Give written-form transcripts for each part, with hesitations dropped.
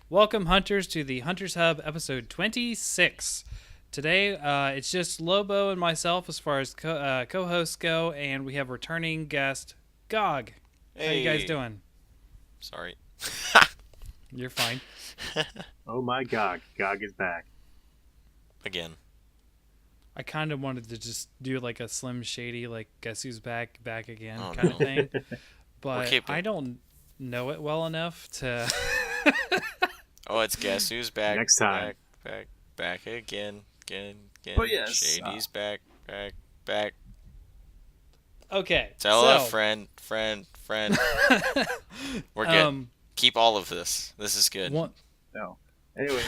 Welcome, hunters, to the Hunters Hub episode 26. Today, it's just Lobo and myself as far as co-hosts go, and we have returning guest Gog. How you guys Hey, doing? sorry. You're fine. Oh my God, Gog is back. Again. I kind of wanted to just do like a Slim Shady, like guess who's back again Oh, kind no. of thing, We're but keeping. I don't know it well enough to. Oh, it's guess who's back. Next time. Back again. But yes, Shady's back. Back. Okay, Tell so a friend. We're good. Keep all of this. This is good. one, No. Anyways,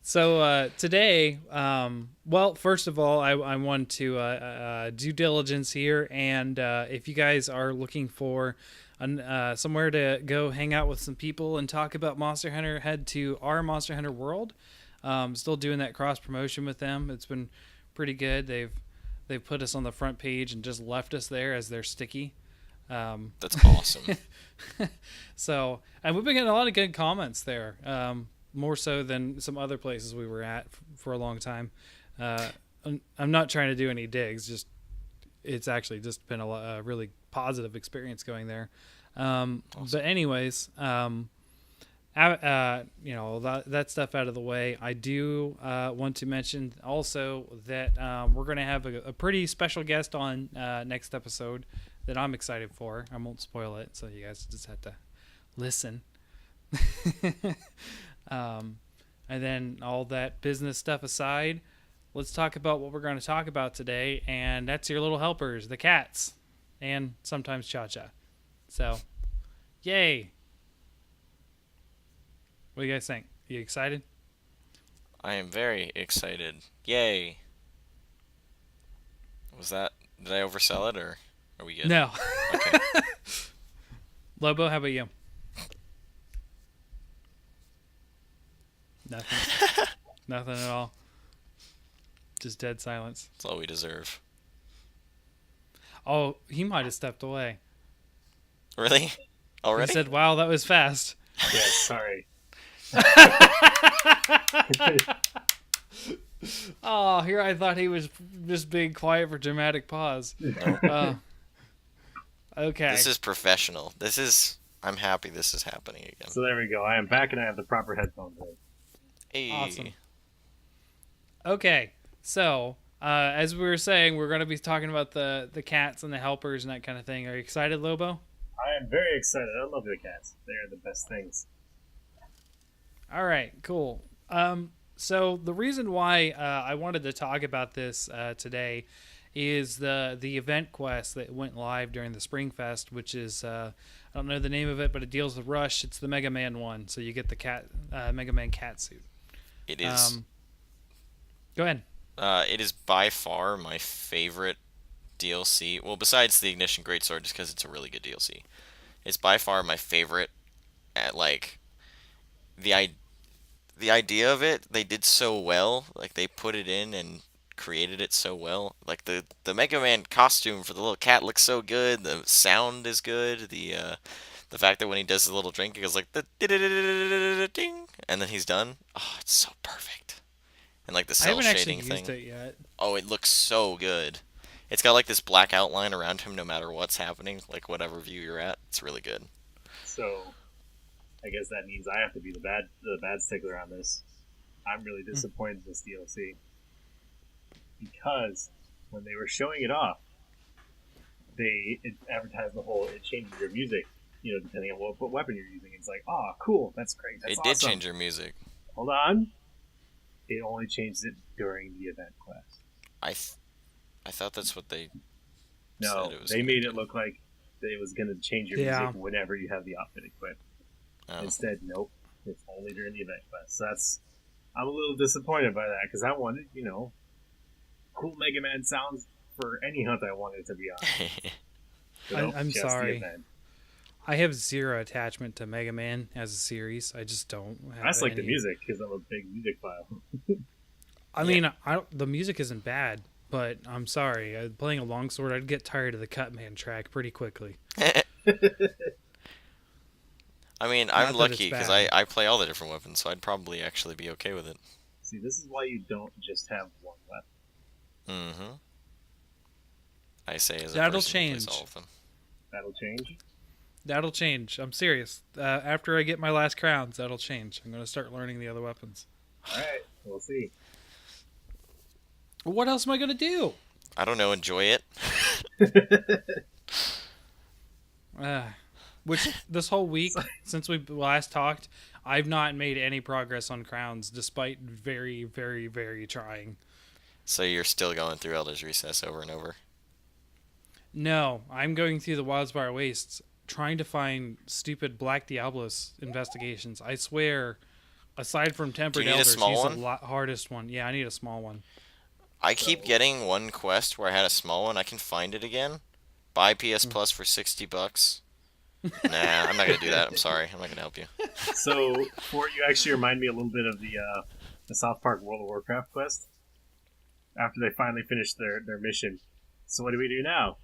So today, well, first of all, I want to due diligence here, and if you guys are looking for somewhere to go hang out with some people and talk about Monster Hunter, head to our Monster Hunter World. Still doing that cross promotion with them. It's been pretty good. They've put us on the front page and just left us there as their sticky. That's awesome. So, and we've been getting a lot of good comments there. More so than some other places we were at for a long time. I'm not trying to do any digs. Just it's actually just been a really positive experience going there. Awesome. But anyways, that stuff out of the way. I do want to mention also that we're going to have a pretty special guest on next episode that I'm excited for. I won't spoil it, so you guys just have to listen. And then all that business stuff aside, let's talk about what we're going to talk about today, and that's your little helpers, the cats, and sometimes Cha-Cha. So, yay! What do you guys think? You excited? I am very excited. Yay. Did I oversell it, or are we good? No. Okay. Lobo, how about you? Nothing. Nothing at all. Just dead silence. That's all we deserve. Oh, he might have stepped away. Really? Already? He said, "Wow, that was fast." yeah, sorry. Oh, here I thought he was just being quiet for dramatic pause. Okay. This is professional. I'm happy this is happening again. So there we go. I am back and I have the proper headphones in. Hey. Awesome. Okay, so as we were saying, we're going to be talking about the cats and the helpers and that kind of thing. Are you excited, Lobo? I am very excited. I love the cats. They are the best things. All right, cool. So the reason why I wanted to talk about this today is the event quest that went live during the Spring Fest, which is I don't know the name of it, but it deals with Rush. It's the Mega Man one, so you get the Mega Man cat suit. It is. Go ahead. It is by far my favorite DLC. Well, besides the Ignition Greatsword, just because it's a really good DLC. It's by far my favorite. At like the the idea of it, they did so well. Like they put it in and created it so well. Like the Mega Man costume for the little cat looks so good. The sound is good. The fact that when he does the little drink, it goes like the ding, and then he's done. Oh, it's so perfect. And like the I cell haven't actually shading used thing. it yet. Oh, it looks so good. It's got like this black outline around him no matter what's happening, like whatever view you're at. It's really good. So I guess that means I have to be the bad stickler on this. I'm really disappointed in this DLC because when they were showing it off, it advertised the whole it changes your music, depending on what weapon you're using. It's like, oh, cool, that's great. That's It awesome. did change your music. Hold on. It only changed it during the event quest. I thought that's what they No, said it was. they made it look like it was going to change your Yeah. music whenever you have the outfit equipped. Oh. Instead, nope. It's only during the event quest. So I'm a little disappointed by that because I wanted, cool Mega Man sounds for any hunt I wanted to be on. But nope, I'm just the sorry. event. I have zero attachment to Mega Man as a series. I just don't have I just like any. the music because I'm a big music file. I mean, the music isn't bad, but I'm sorry. Playing a longsword, I'd get tired of the Cutman track pretty quickly. I mean, I'm Not that it's lucky because bad. I play all the different weapons, so I'd probably actually be okay with it. See, this is why you don't just have one weapon. Mm-hmm. I say as a That'll person who plays all change. of them. That'll change. That'll change. I'm serious. After I get my last crowns, that'll change. I'm going to start learning the other weapons. All right, we'll see. What else am I going to do? I don't know, enjoy it. Uh, which this whole week, since we last talked, I've not made any progress on crowns, despite very, very, very trying. So you're still going through Elder's Recess over and over. No, I'm going through the Wildspire Wastes, trying to find stupid Black Diablos investigations. I swear, aside from Tempered Do you need a Elders, small he's one? the hardest one. Yeah, I need a small one. I keep getting one quest where I had a small one. I can find it again. Buy PS Plus for $60. Nah, I'm not gonna do that. I'm sorry. I'm not gonna help you. So, for you actually remind me a little bit of the South Park World of Warcraft quest. After they finally finish their mission. So what do we do now?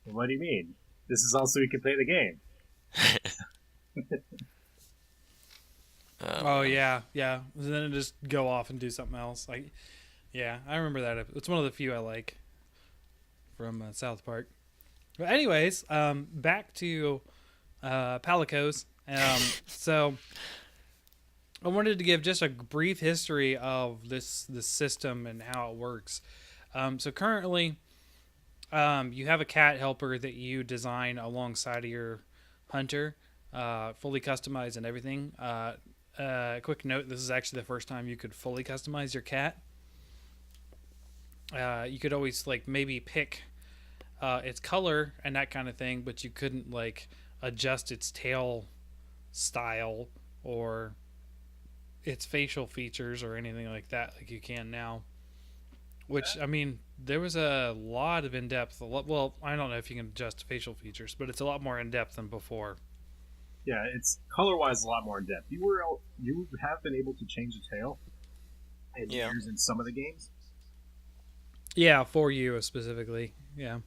Well, what do you mean? This is also you can play the game. Oh yeah, yeah. Then just go off and do something else. Yeah, I remember that. It's one of the few I like from South Park. But anyways, back to Palicos. So I wanted to give just a brief history of this system and how it works. So currently, you have a cat helper that you design alongside of your hunter, fully customized and everything. Quick note: this is actually the first time you could fully customize your cat. You could always maybe pick its color and that kind of thing, but you couldn't adjust its tail style or its facial features or anything like that like you can now. Which, I mean, there was a lot of in-depth. Well, I don't know if you can adjust facial features, but it's a lot more in-depth than before. Yeah, it's color-wise a lot more in depth. You have been able to change the tail in years in some of the games. Yeah, for you specifically. Yeah.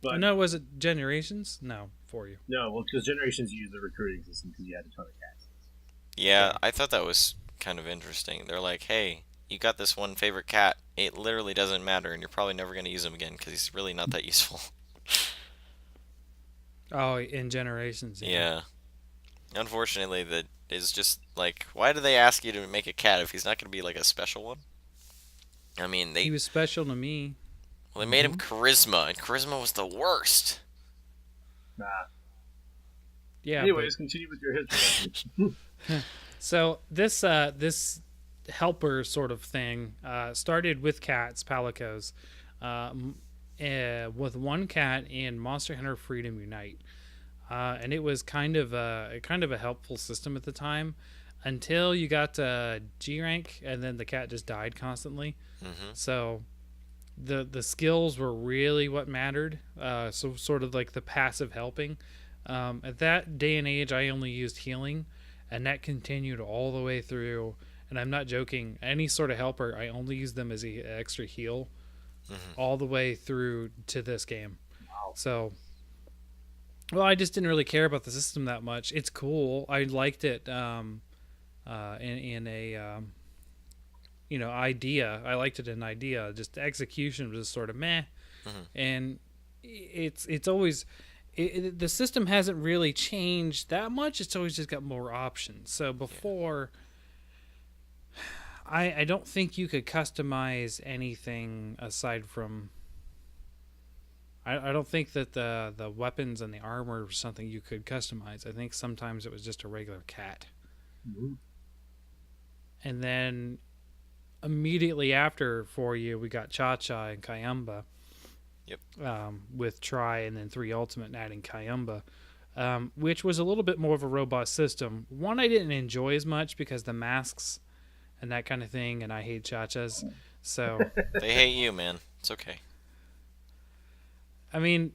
But no, was it Generations? No, for you. No, well, because Generations used the recruiting system because you had a ton of cats. Yeah, I thought that was kind of interesting. They're like, hey, you got this one favorite cat. It literally doesn't matter, and you're probably never going to use him again because he's really not that useful. Oh, in Generations. Yeah. Unfortunately, that is just like, why do they ask you to make a cat if he's not going to be like a special one? I mean, He was special to me. Well, they made him Charisma, and Charisma was the worst. Nah. Yeah. Anyways, continue with your history. So this helper sort of thing started with cats, Palicos, with one cat in Monster Hunter Freedom Unite, and it was kind of a helpful system at the time, until you got to G rank, and then the cat just died constantly. Mm-hmm. So the skills were really what mattered. So sort of like the passive helping. At that day and age, I only used healing, and that continued all the way through. And I'm not joking. Any sort of helper, I only use them as an extra heal, all the way through to this game. Wow. So, well, I just didn't really care about the system that much. It's cool. I liked it in a idea. I liked it in idea. Just the execution was sort of meh, and it's always. The system hasn't really changed that much. It's always just got more options. So before, I don't think you could customize anything aside from. I don't think that the weapons and the armor was something you could customize. I think sometimes it was just a regular cat. Mm-hmm. And then immediately after for you, we got Cha-Cha and Kayamba. Yep. With Try and then 3 Ultimate and adding Kayamba, which was a little bit more of a robust system. One I didn't enjoy as much because the masks and that kind of thing, and I hate Cha-Chas. So They hate you, man. It's okay. I mean,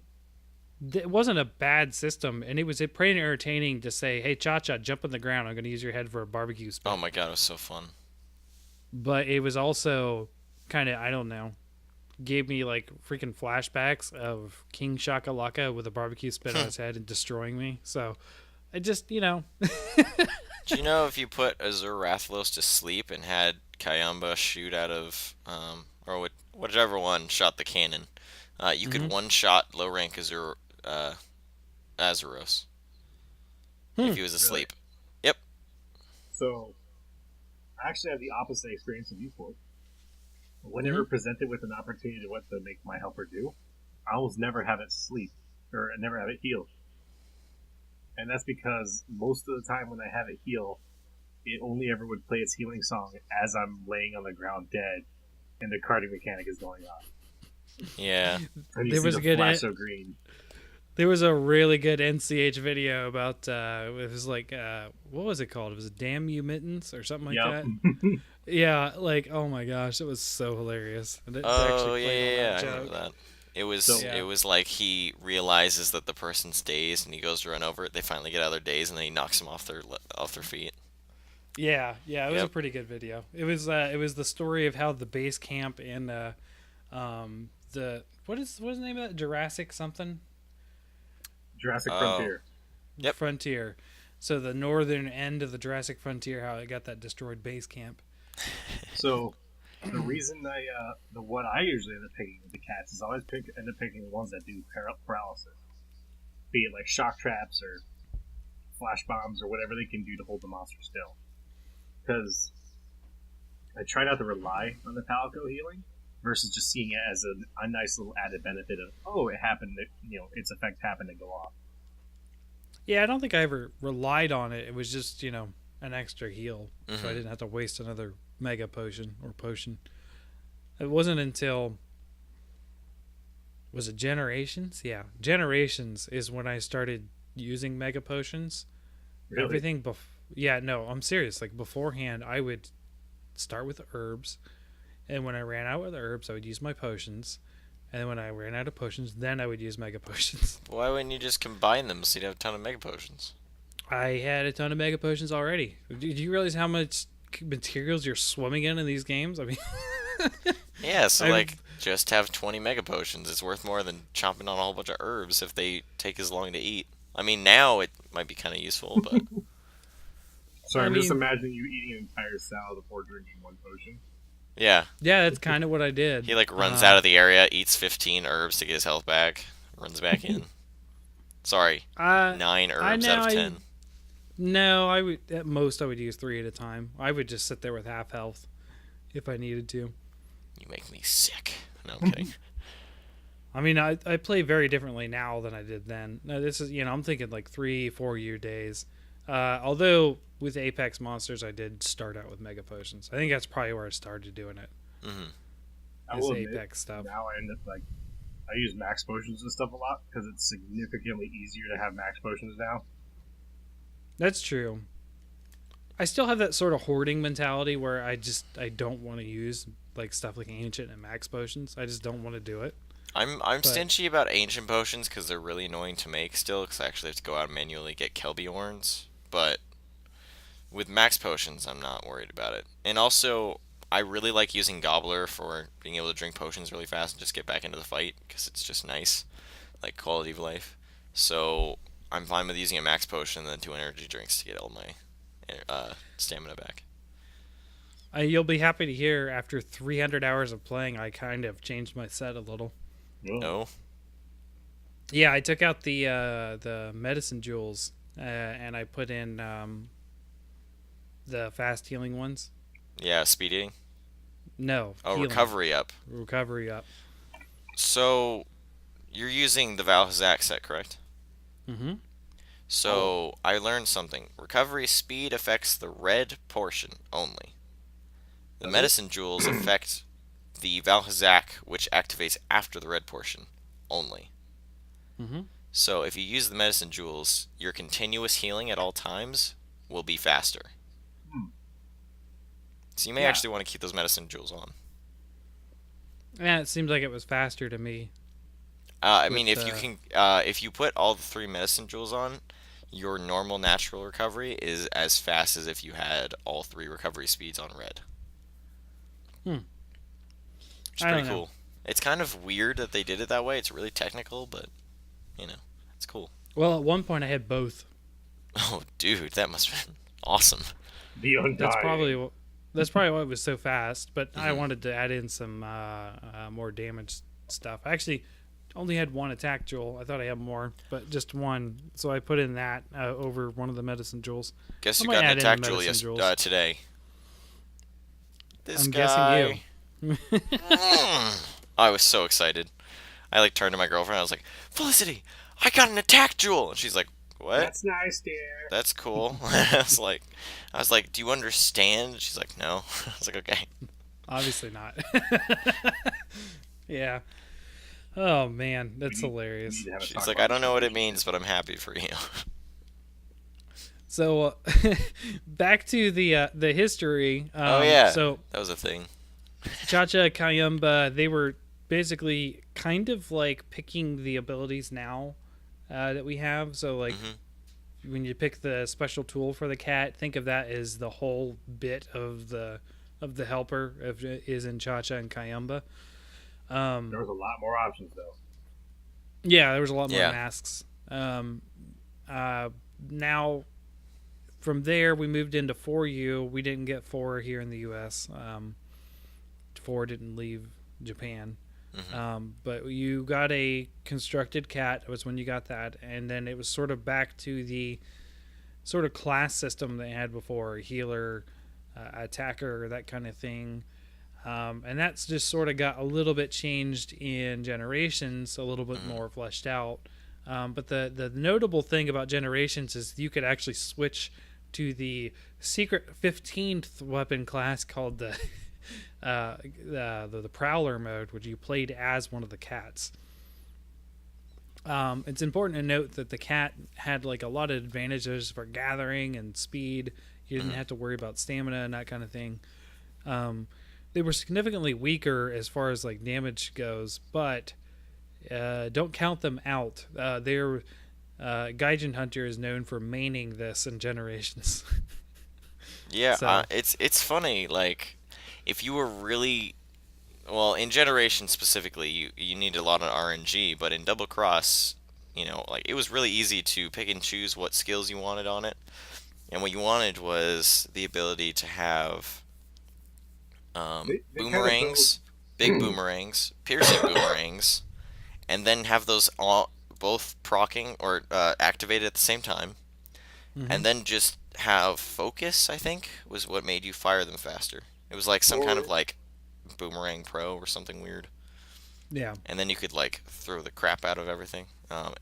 it wasn't a bad system, and it was pretty entertaining to say, hey, Cha-Cha, jump on the ground. I'm going to use your head for a barbecue spit. Oh my god, it was so fun. But it was also kind of, I don't know, gave me freaking flashbacks of King Shakalaka with a barbecue spit on his head and destroying me. So I just, Do you know if you put Azur Rathlos to sleep and had Kayamba shoot out of, whichever one shot the cannon, you could hmm one-shot low-rank Azuros if Hmm. he was Really? asleep. Yep. So I actually have the opposite experience of you, Fort. hmm Whenever presented with an opportunity to what to make my helper do, I almost never have it sleep or never have it heal. And that's because most of the time when I have it heal, it only ever would play its healing song as I'm laying on the ground dead and the carting mechanic is going on. Yeah. And you There see was the a good flash of green. There was a really good NCH video about it was like what was it called? It was Damn You Mittens or something like Yep. that. Yeah, like oh my gosh, it was so hilarious. They actually Oh yeah, played on yeah, that yeah, I remember joke. that. It was So it Yeah. was like he realizes that the person's dazed and he goes to run over it. They finally get out of their daze and then he knocks them off their feet. Yeah, yeah, it was a Yep. pretty good video. It was the story of how the base camp in the what is the name of that? Jurassic something? Jurassic Oh. Frontier. Yep. Frontier. So the northern end of the Jurassic Frontier, how it got that destroyed base camp. So the reason the what I usually end up picking with the cats is I always end up picking the ones that do paralysis, be it like shock traps or flash bombs or whatever they can do to hold the monster still. Because I try not to rely on the Palico healing versus just seeing it as a nice little added benefit of it happened, its effect happened to go off. Yeah, I don't think I ever relied on it. It was just, an extra heal. So I Mhm. didn't have to waste another mega potion or potion. It wasn't until was it Generations? Yeah. Generations is when I started using mega potions. Really? Everything yeah, no, I'm serious. Like beforehand, I would start with the herbs, and when I ran out of the herbs, I would use my potions. And then when I ran out of potions, then I would use mega potions. Why wouldn't you just combine them so you'd have a ton of mega potions? I had a ton of mega potions already. Do you realize how much materials you're swimming in these games? I mean, Yeah, so I've like just have 20 mega potions. It's worth more than chomping on a whole bunch of herbs if they take as long to eat. I mean, now it might be kind of useful, but Sorry, I I'm just mean, imagining you eating an entire salad before drinking one potion. yeah, yeah, that's kind of what I did. he like runs out of the area, eats 15 herbs to get his health back, runs back in. Sorry, I 9 I herbs out now of I 10. no, I would at most I would use 3 at a time. I would just sit there with half health if I needed to. You make me sick. No, I'm kidding. I mean, I play very differently now than I did then. No, this is I'm thinking like 3 4 year days. Although with Apex Monsters, I did start out with Mega Potions. I think that's probably where I started doing it. Hmm. I Is will admit, Apex stuff. now I end up I use max potions and stuff a lot because it's significantly easier to have max potions now. That's true. I still have that sort of hoarding mentality where I don't want to use like stuff like ancient and max potions. I just don't want to do it. I'm But stingy about ancient potions because they're really annoying to make still. Because I actually have to go out and manually get Kelbiorns. But with max potions, I'm not worried about it. And also, I really like using Gobbler for being able to drink potions really fast and just get back into the fight because it's just nice, like quality of life. So I'm fine with using a max potion and then 2 energy drinks to get all my stamina back. you'll be happy to hear after 300 hours of playing, I kind of changed my set a little. Ugh. No? Yeah, I took out the medicine jewels and I put in the fast healing ones. Yeah, speed eating. No, Oh, healing. recovery up. Recovery up. So you're using the Valhazak set, correct? Mm-hmm. So I learned something. Recovery speed affects the red portion only. The Does it? medicine jewels affect the Valhazak, which activates after the red portion only. Mm-hmm. So if you use the medicine jewels, your continuous healing at all times will be faster. Hmm. So you may Yeah. actually want to keep those medicine jewels on. Yeah, it seems like it was faster to me. I With mean, if you put all the 3 medicine jewels on, your normal natural recovery is as fast as if you had all 3 recovery speeds on red. Hmm. Which is I pretty don't know. cool. It's kind of weird that they did it that way. It's really technical, but you know, it's cool. Well, at one point I had both. Oh, dude, that must have been awesome. The That's Undying. probably that's probably why it was so fast. But I Hmm. wanted to add in some more damage stuff. I actually only had one attack jewel. I thought I had more, but just one. So I put in that over one of the medicine jewels. Guess I who might got an add in the attack jewel medicine jewels. today? This I'm guessing you. guy. I was so excited. I like turned to my girlfriend. I was like, Felicity, I got an attack jewel, and she's like, what? That's nice, dear. That's cool. I was like, do you understand? She's like, no. I was like, okay. Obviously not. Yeah. Oh man, We that's need, we need hilarious. to have a She's talk like, about I this don't know what it relationship. means, but I'm happy for you. So back to the history. Oh yeah, So that was a thing. Chacha, Kayumba, they were basically kind of like picking the abilities now that we have. So like Hmm. when you pick the special tool for the cat, think of that as the whole bit of the helper is in Chacha and Kayumba. There was a lot more options though. Yeah, there was a lot more Yeah. masks. Uh, Now from there we moved into 4U. We didn't get 4 here in the U.S. 4 didn't leave Japan. Hmm. But you got a constructed cat. It was when you got that, and then it was sort of back to the sort of class system they had before: healer, attacker, that kind of thing. And that's just sort of got a little bit changed in Generations, a little bit Hmm. more fleshed out. But the notable thing about Generations is you could actually switch to the secret 15th weapon class called the Prowler mode, which you played as one of the cats. It's important to note that the cat had like a lot of advantages for gathering and speed. You didn't Hmm. have to worry about stamina and that kind of thing. Um, they were significantly weaker as far as like damage goes, but don't count them out. Their Gaijin Hunter is known for maining this in Generations. Yeah, So it's funny. Like, if you were really well in Generation specifically, you need a lot of RNG, but in Double Cross, like it was really easy to pick and choose what skills you wanted on it, and what you wanted was the ability to have They kind of build. boomerangs, big boomerangs, piercing boomerangs, and then have those all both procking or activated at the same time, mhm. and then just have focus. I think was what made you fire them faster. It was like some kind of Or like boomerang pro or something weird, Yeah, and then you could like throw the crap out of everything.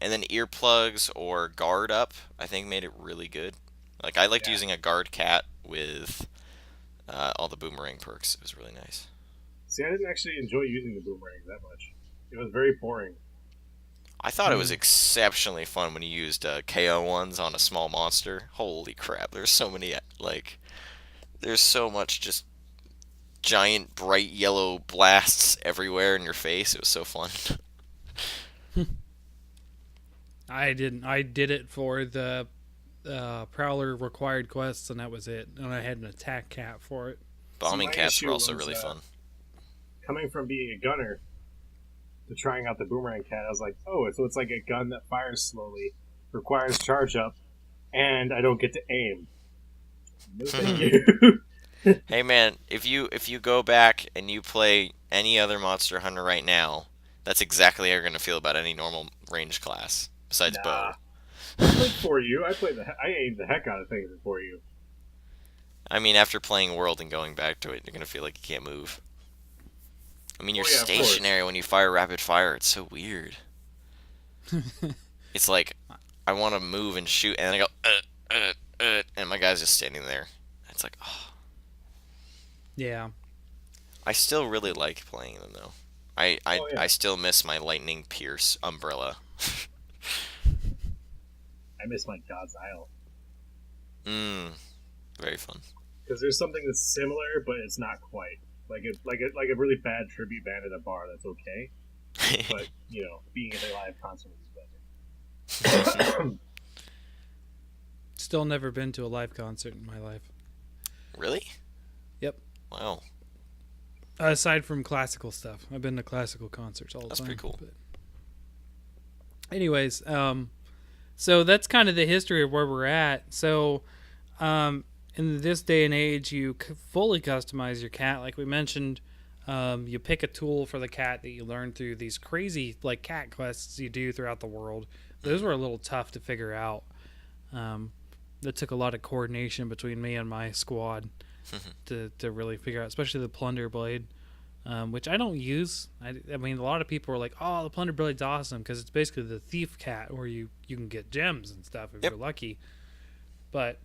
And then earplugs or guard up, I think made it really good. Like I liked yeah. using a guard cat with all the boomerang perks. It was really nice. See, I didn't actually enjoy using the boomerangs that much. It was very boring. I thought it was mm. exceptionally fun when you used KO ones on a small monster. Holy crap! There's so many there's so much just giant bright yellow blasts everywhere in your face. It was so fun. I didn't. I did it for the Prowler required quests, and that was it. And I had an attack cat for it. See, Bombing my cats were issue also was really fun. coming from being a gunner to trying out the boomerang cat. I was like, oh, so it's like a gun that fires slowly, requires charge up, and I don't get to aim. No, thank you. Hey man, if you go back and you play any other Monster Hunter right now, that's exactly how you're gonna feel about any normal range class besides Nah, bow. I played for you. I aimed the heck out of things for you. I mean, after playing World and going back to it, you're gonna feel like you can't move. I mean, you're Oh yeah, of course. stationary when you fire rapid fire. It's so weird. It's like I want to move and shoot, and I go, and my guy's just standing there. It's like, oh, Yeah. I still really like playing them though. I, I, Oh yeah, I still miss my lightning pierce umbrella. I miss my God's Isle Mmm, very fun. because there's something that's similar, but it's not quite like a really bad tribute band at a bar. That's okay, but being at a live concert is better. Still never been to a live concert in my life. Really? Yep. Wow, Aside from classical stuff, I've been to classical concerts all the that's time. pretty cool. But anyways, So that's kind of the history of where we're at. So, in this day and age, you fully customize your cat, like we mentioned. You pick a tool for the cat that you learn through these crazy like cat quests you do throughout the world. Those were a little tough to figure out. That took a lot of coordination between me and my squad to really figure out, especially the plunder blade, which I don't use. I mean, a lot of people are like, "Oh, the plunder blade's awesome" because it's basically the thief cat, where you can get gems and stuff if Yep. you're lucky. But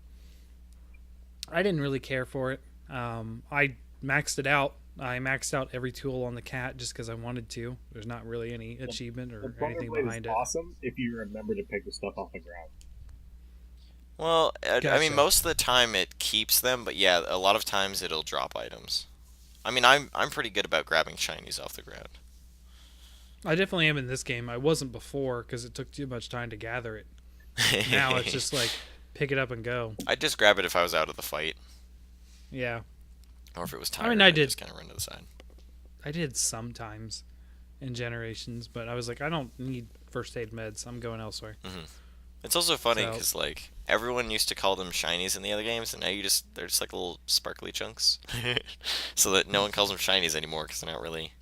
I didn't really care for it. I maxed it out. I maxed out every tool on the cat just because I wanted to. There's not really any achievement The or Plunder anything Blade behind is it. awesome if you remember to pick the stuff off the ground. Well, I Gotcha. mean, most of the time it keeps them, but yeah, a lot of times it'll drop items. I mean, I'm pretty good about grabbing shinies off the ground. I definitely am in this game. I wasn't before because it took too much time to gather it. Now it's just like pick it up and go. I'd just grab it if I was out of the fight, Yeah, or if it was tired. I mean, I I'd did. just kind of run to the side. I did sometimes in Generations, but I was like, I don't need first aid meds. I'm going elsewhere. It's also funny So- because like everyone used to call them shinies in the other games, and now they're just like little sparkly chunks, so that no one calls them shinies anymore because they're not really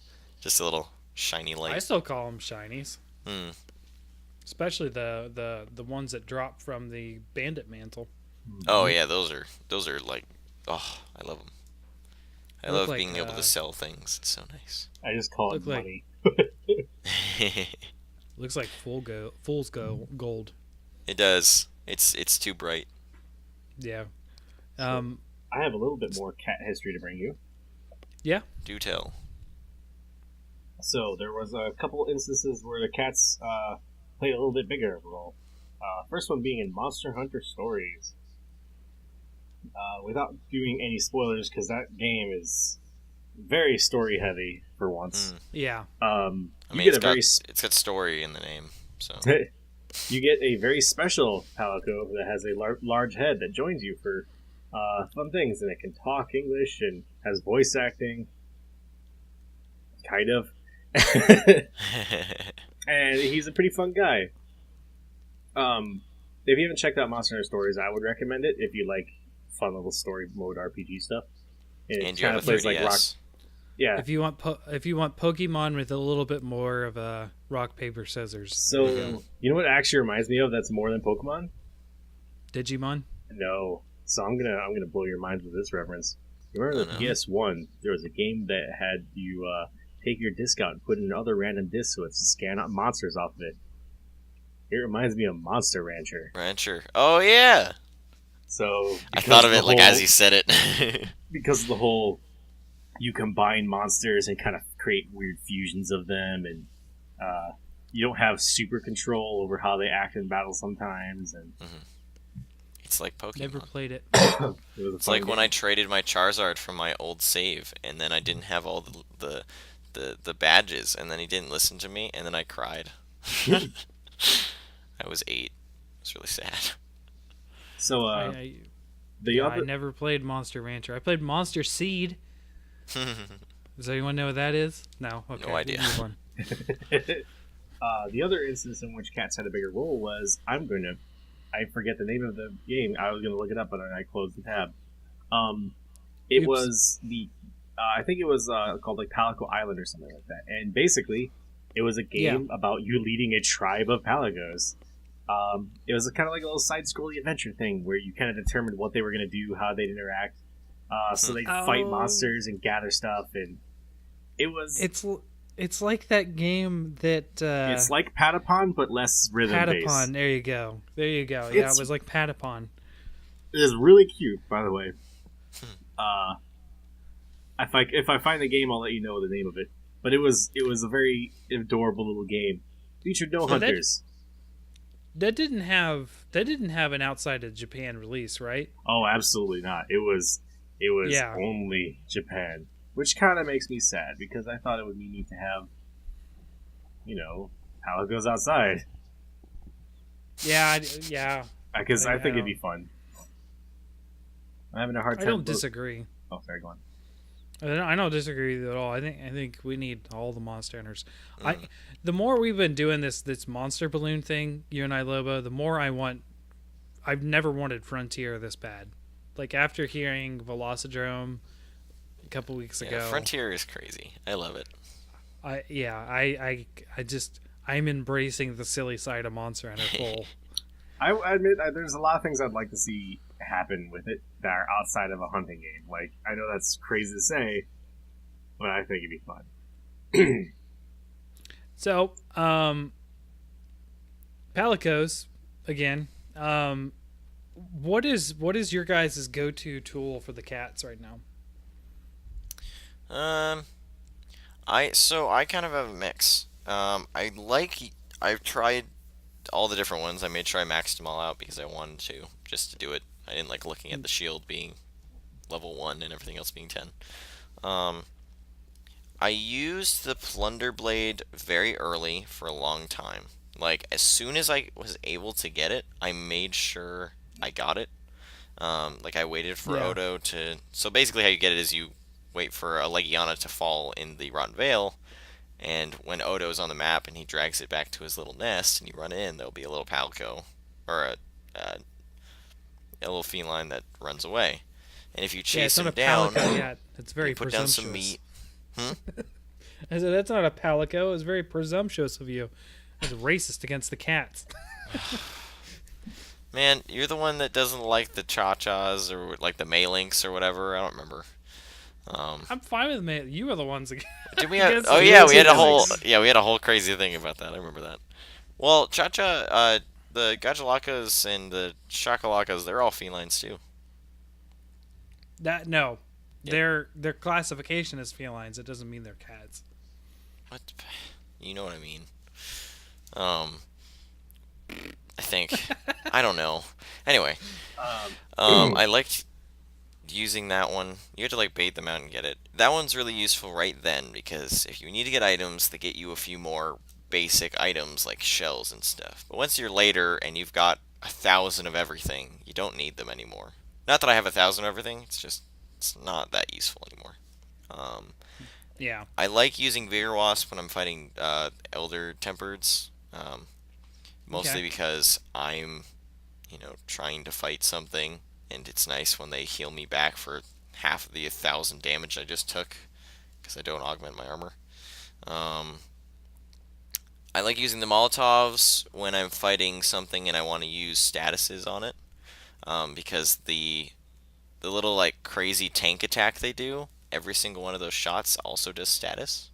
just a little shiny I light. still call them shinies, Hmm. especially the ones that drop from the bandit mantle. Oh yeah, those are like, oh, I love them. I Look love like, being able to sell things. It's so nice. I just call it Look like- money. Looks like fool's gold. It does. It's too bright. Yeah. I have a little bit more cat history to bring you. Do tell. So there was a couple instances where the cats played a little bit bigger of a role. First one being in Monster Hunter Stories. Without doing any spoilers, because that game is very story heavy for once. Yeah. I You mean, get a very it's got story in the name, so. you get a very special Palico that has a large head that joins you for fun things, and it can talk English and has voice acting, kind of. And he's a pretty fun guy. If you haven't checked out Monster Hunter Stories, I would recommend it if you like fun little story mode RPG stuff. And you have a 3DS. Yeah. If you want Pokemon with a little bit more of a rock paper scissors, So you know what actually reminds me of that's more than Pokemon? Digimon. No. So I'm gonna blow your minds with this reference. You remember the PS1? There was a game that had you take your disc out and put in another random disc so it's to scan out monsters off of it. It reminds me of Monster Rancher. Rancher. Oh yeah. So I thought of it like as you said it. because of the whole you combine monsters and kind of create weird fusions of them, and you don't have super control over how they act in battle sometimes. And It's like Pokemon. Never played it. It's like when I traded my Charizard from my old save, and then I didn't have all the badges, and then he didn't listen to me, and then I cried. I was 8. It was really sad. So I never played Monster Rancher. I played Monster Seed. Does anyone know what that is? No. Okay. No idea. Move on. the other instance in which cats had a bigger role was I forget the name of the game. I was gonna look it up, but I closed the tab. It Oops. was I think it was called like Palico Island or something like that. And basically, it was a game about you leading a tribe of Palicos. It was kind of like a little side-scrolling adventure thing where you kind of determined what they were going to do, how they'd interact. So they'd fight monsters and gather stuff, and it was... It's like that game that... it's like Patapon, but less rhythm-based. Patapon, there you go. Yeah, it was like Patapon. It is really cute, by the way. If I find the game, I'll let you know the name of it. But it was a very adorable little game. Featured no hunters. That didn't have an outside of Japan release, right? Oh, absolutely not. It was only Japan, which kind of makes me sad because I thought it would be neat to have, how it goes outside. Yeah. Because I think it'd be fun. I'm having a hard time. I don't disagree. Oh, sorry, go on. I don't disagree with you at all. I think we need all the monster hunters. I Mm. the more we've been doing this monster balloon thing, you and I, Lobo, the more I want. I've never wanted Frontier this bad. Like after hearing Velocidrome a couple weeks Yeah, ago, Frontier is crazy. I love it. I just I'm embracing the silly side of Monster Hunter full. I admit there's a lot of things I'd like to see happen with it that are outside of a hunting game. Like, I know that's crazy to say, but I think it'd be fun. So, Palicos again. What is your guys' go-to tool for the cats right now? Um, I kind of have a mix. I've tried all the different ones. I made sure I maxed them all out because I wanted to, just to do it. I didn't like looking at the shield being level 1 and everything else being 10. Um, I used the Plunder Blade very early for a long time. Like, as soon as I was able to get it, I made sure I got it. Like, I waited for Yeah. Odo to. So, basically, how you get it is you wait for a Legiana to fall in the Rotten Vale, and when Odo's on the map and he drags it back to his little nest and you run in, there'll be a little Palico, or a little feline that runs away. And if you Yeah, it's chase not him a down, Palico yet. It's you very put down some presumptuous. meat. Hmm? I said that's not a Palico. It's very presumptuous of you. It's racist against the cats. Man, you're the one that doesn't like the cha-chas or like the Malinks or whatever. I don't remember. Um, I'm fine with me. You are the ones did we have? against Oh the yeah, we Two had a whole Malinks. yeah we had a whole crazy thing about that. I remember that. Well, cha-cha, the Gajalakas and the Shakalakas, they're all felines too. that. No, Yep. their classification is felines. It doesn't mean they're cats. What? You know what I mean? Um, I think. I don't know. Anyway, I liked using that one. You had to like bait them out and get it. That one's really useful right then because if you need to get items, they get you a few more basic items like shells and stuff. But once you're later and you've got 1,000 of everything, you don't need them anymore. Not that I have 1,000 of everything. It's just it's not that useful anymore. Um, Yeah. I like using Vigor Wasp when I'm fighting Elder Tempereds, mostly Okay. because I'm, trying to fight something, and it's nice when they heal me back for half of the 1,000 damage I just took, because I don't augment my armor. Um, I like using the Molotovs when I'm fighting something and I want to use statuses on it, because the little like crazy tank attack they do, every single one of those shots also does status.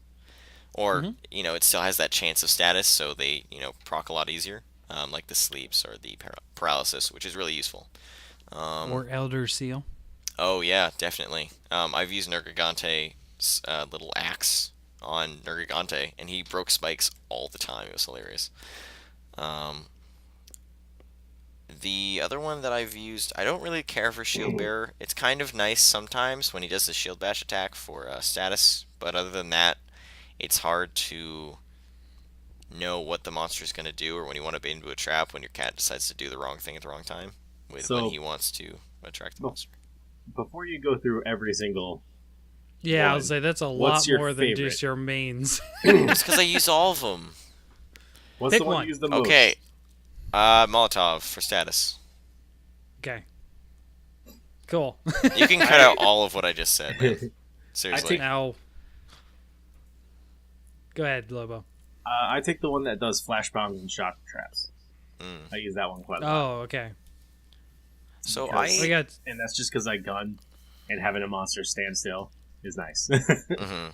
Or, Hmm. it still has that chance of status, so they, proc a lot easier, like the sleeps or the paralysis, which is really useful. Um, Or Elder Seal. oh, yeah, definitely. I've used Nergigante's little axe on Nergigante, and he broke spikes all the time. It was hilarious. Um, the other one that I've used, I don't really care for Shield Bearer. It's kind of nice sometimes when he does the Shield Bash attack for status, but other than that, it's hard to know what the monster is going to do or when you want to bait into a trap when your cat decides to do the wrong thing at the wrong time with when So, he wants to attract the be- monster. before you go through every single Yeah, I would one, say that's a what's lot your more than favorite? just your mains. It's because I use all of them. What's Pick the one one. you use the most? Okay, Molotov for status. Okay. Cool. You can cut out all of what I just said, man. Seriously. Now, go ahead, Lobo. I take the one that does flash bombs and shock traps. Mm. I use that one quite a lot. Oh, okay. So Because- We I. got And that's just because I gun, and having a monster stand still is nice. Mhm.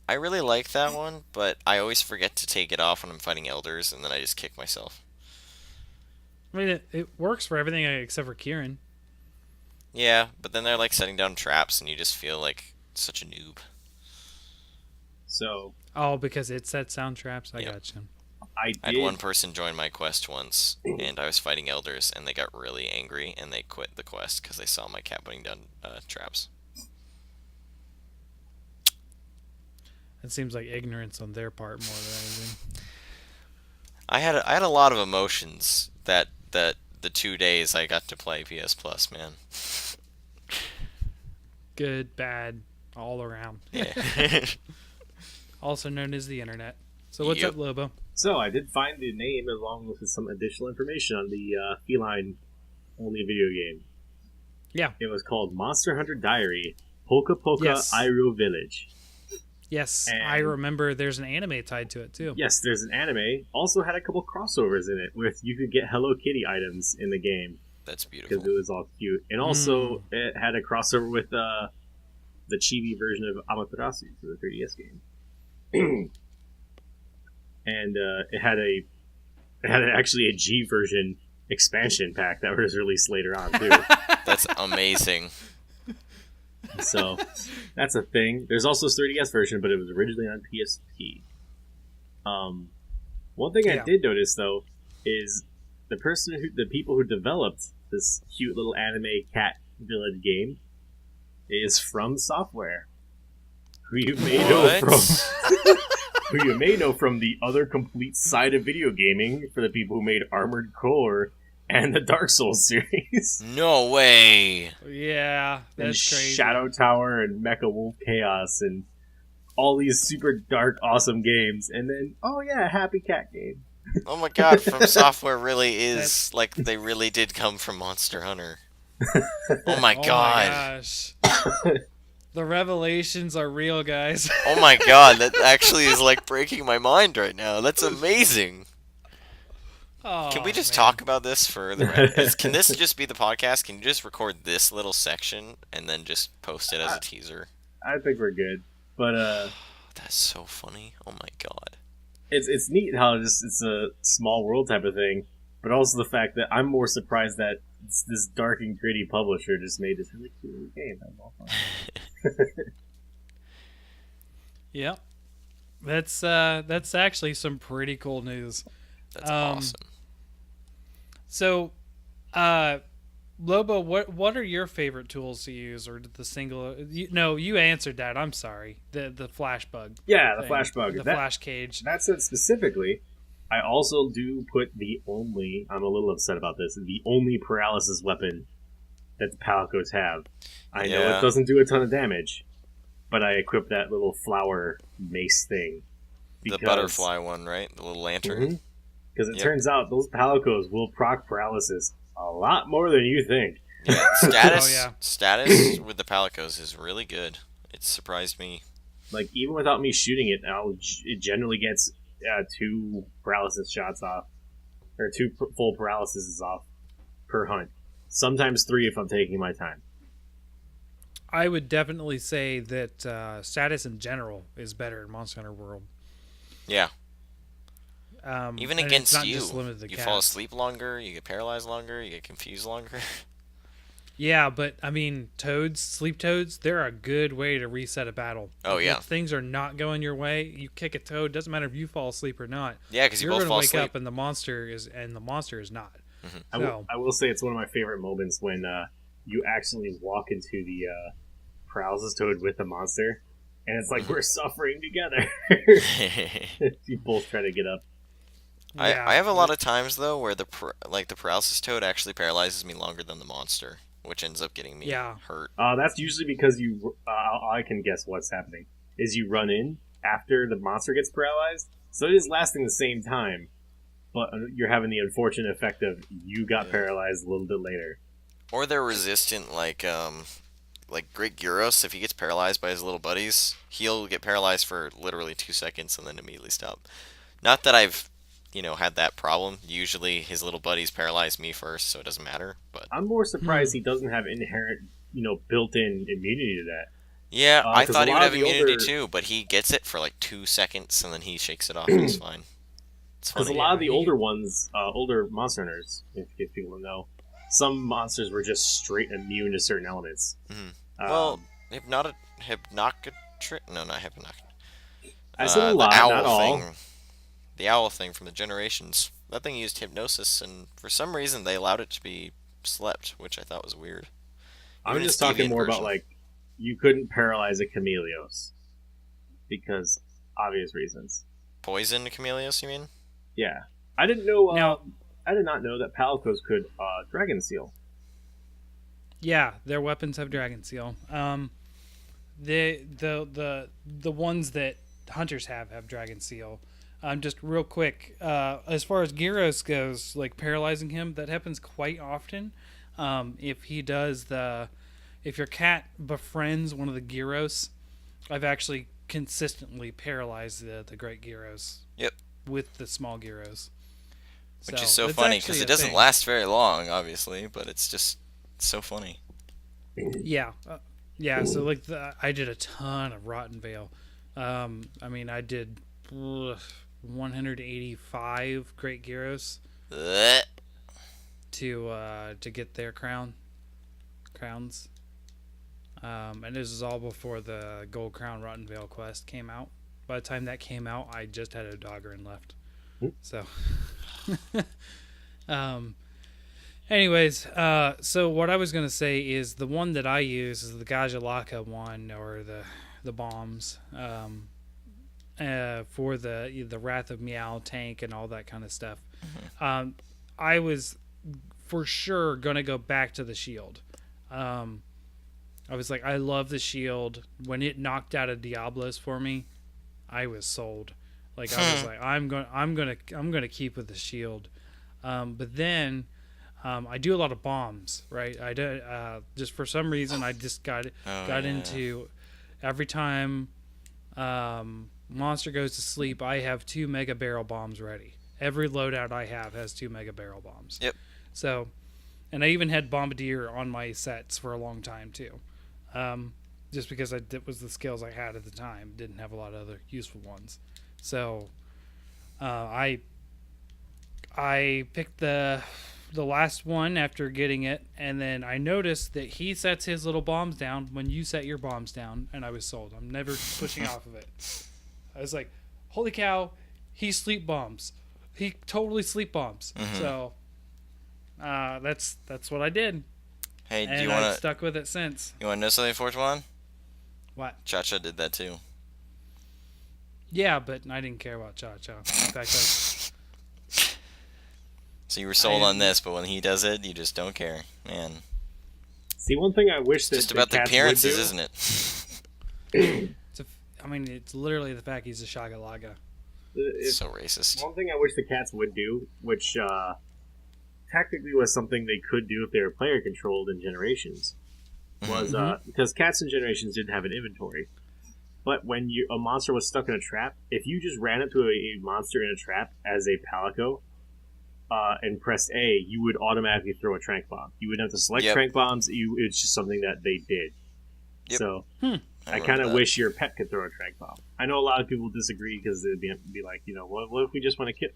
I really like that one, but I always forget to take it off when I'm fighting elders, and then I just kick myself. I mean, it works for everything except for Kieran. Yeah, but then they're like setting down traps, and you just feel like such a noob. So Oh, because it set sound traps. I Yep. got you. I I had did. one person join my quest once, and I was fighting elders, and they got really angry, and they quit the quest because they saw my cat putting down traps. It seems like ignorance on their part more than anything. I had a lot of emotions that the 2 days I got to play PS Plus, man. Good, bad. all around. Yeah. Also known as the internet. So what's Yep. up, Lobo? So I did find the name along with some additional information on the feline-only video game. Yeah. It was called Monster Hunter Diary, Poka Poka Yes. Iroh Village. Yes, And- I remember there's an anime tied to it, too. Yes, there's an anime. Also had a couple crossovers in it with you could get Hello Kitty items in the game That's because beautiful. it was all cute. And also it had a crossover with the chibi version of Amaterasu for the 3DS game. And it had actually a G version expansion pack that was released later on too. That's amazing. So that's a thing. There's also a 3DS version, but it was originally on PSP. One thing I Yeah. did notice though is the people who developed this cute little anime cat village game is From Software, who you may know What? from who you may know from the other complete side of video gaming for the people who made Armored Core and the Dark Souls series. No way. Yeah, And that's crazy. Shadow Tower and Mecha Wolf Chaos and all these super dark, awesome games. And then, oh yeah, Happy Cat game. Oh my god, From Software really is like they really did come from Monster Hunter. Oh my Oh god. my gosh. The revelations are real, guys. Oh my god, that actually is like breaking my mind right now. That's amazing. Oh, Can we just man. talk about this further? Can this just be the podcast? Can you just record this little section and then just post it as a teaser? I think we're good. But That's so funny. Oh my god. it's neat how it's a small world type of thing, but also the fact that I'm more surprised that this dark and gritty publisher just made this really cute little game. That was all fun. Yep. That's actually some pretty cool news. That's Um, awesome. So, Lobo, what are your favorite tools to use, or the single? No, you answered that. I'm sorry. The flash bug. Yeah, the thing. flash bug. The That- flash cage. That said specifically, I also do put I'm a little upset about this, the only paralysis weapon that the Palicos have. I know Yeah. it doesn't do a ton of damage, but I equip that little flower mace thing. The butterfly one, right? The little lantern. Because it Yep. turns out those Palicos will proc paralysis a lot more than you think. Yeah. Status Oh, yeah. status with the Palicos is really good. It surprised me. Like, even without me shooting it, it generally gets 2 paralysis shots off. Or 2 full paralysis off per hunt. Sometimes 3 if I'm taking my time. I would definitely say that status in general is better in Monster Hunter World. Yeah. and Even it's against not you. just limited to You cats. fall asleep longer, you get paralyzed longer, you get confused longer. Yeah, but I mean, sleep toads, they're a good way to reset a battle. Oh, If yeah. things are not going your way, you kick a toad. Doesn't matter if you fall asleep or not. Yeah, because you You're both gonna fall wake asleep. up and the monster is not. I will say it's one of my favorite moments when you actually walk into the paralysis toad with the monster, and it's like we're suffering together. You both try to get up. Yeah, I have a lot of times though where the paralysis toad actually paralyzes me longer than the monster, which ends up getting me Yeah. hurt. That's usually because you. I can guess what's happening. Is you run in after the monster gets paralyzed, so it is lasting the same time, but you're having the unfortunate effect of you got paralyzed a little bit later. Or they're resistant, like Great Gyros. If he gets paralyzed by his little buddies, he'll get paralyzed for literally 2 seconds and then immediately stop. Not that I've had that problem. Usually his little buddies paralyze me first, so it doesn't matter. But I'm more surprised he doesn't have inherent, built-in immunity to that. yeah, I 'cause thought a he would lot have of the immunity older- too, but he gets it for like 2 seconds and then he shakes it off and it's fine. It's Because a funny. lot of the he- older ones, older monster hunters, if people don't know, some monsters were just straight immune to certain elements. Mhm. Um, Well, no, not hypnoc. I said a The lot, owl not all. thing. The owl thing from the Generations. That thing used hypnosis, and for some reason they allowed it to be slept, which I thought was weird. I'm Even just its talking deviant more about version. like you couldn't paralyze a Chameleos because obvious reasons. Poison Chameleos, you mean? Yeah, I didn't know. Now- I did not know that Palicos could Dragon Seal. Yeah, their weapons have Dragon Seal. The ones that hunters have dragon seal. Just real quick, as far as Gyros goes, like paralyzing him, that happens quite often. If he does if your cat befriends one of the Gyros, I've actually consistently paralyzed the great Gyros Yep. with the small Gyros. Which is so that's funny actually because it a doesn't thing. last very long, obviously, but it's just so funny. Yeah, So like I did a ton of Rotten Vale. I mean, I did 185 Great Gyros Blech. to get their crowns. And this is all before the Gold Crown Rotten Vale quest came out. By the time that came out, I just had a Doggerin left. So, um, anyways, so what I was gonna say is the one that I use is the Gajalaka one, or the bombs, for the Wrath of Meow tank and all that kind of stuff. I was for sure gonna go back to the shield. I was like, I love the shield. When it knocked out a Diablos for me, I was sold. Like I was like, I'm gonna keep with the shield. But then I do a lot of bombs, right? I do, just for some reason I just got into every time monster goes to sleep, I have 2 mega barrel bombs ready. Every loadout I have has 2 mega barrel bombs. Yep. So, and I even had Bombardier on my sets for a long time too. Just because that was the skills I had at the time. Didn't have a lot of other useful ones. So I picked the last one after getting it, and then I noticed that he sets his little bombs down when you set your bombs down, and I was sold. I'm never pushing off of it. I was like, holy cow, he sleep bombs. He totally sleep bombs. So that's what I did. Hey, and I've stuck with it since. You want to know something, Fortuan? What? Cha-Cha did that too. Yeah, but I didn't care about Cha-Cha. In fact, So you were sold on this, but when he does it, you just don't care, man. See, one thing I wish that Just about the cats appearances, would do, isn't it? it's literally the fact he's a Shagalaga. So racist. One thing I wish the cats would do, which technically was something they could do if they were player controlled in Generations, was because cats in Generations didn't have an inventory. But when a monster was stuck in a trap, if you just ran up to a monster in a trap as a Palico and pressed A, you would automatically throw a trank bomb. You wouldn't have to select trank bombs. It's just something that they did. Yep. So I kind remember of that. wish your pet could throw a trank bomb. I know a lot of people disagree because they'd be like, what if we just want to kill,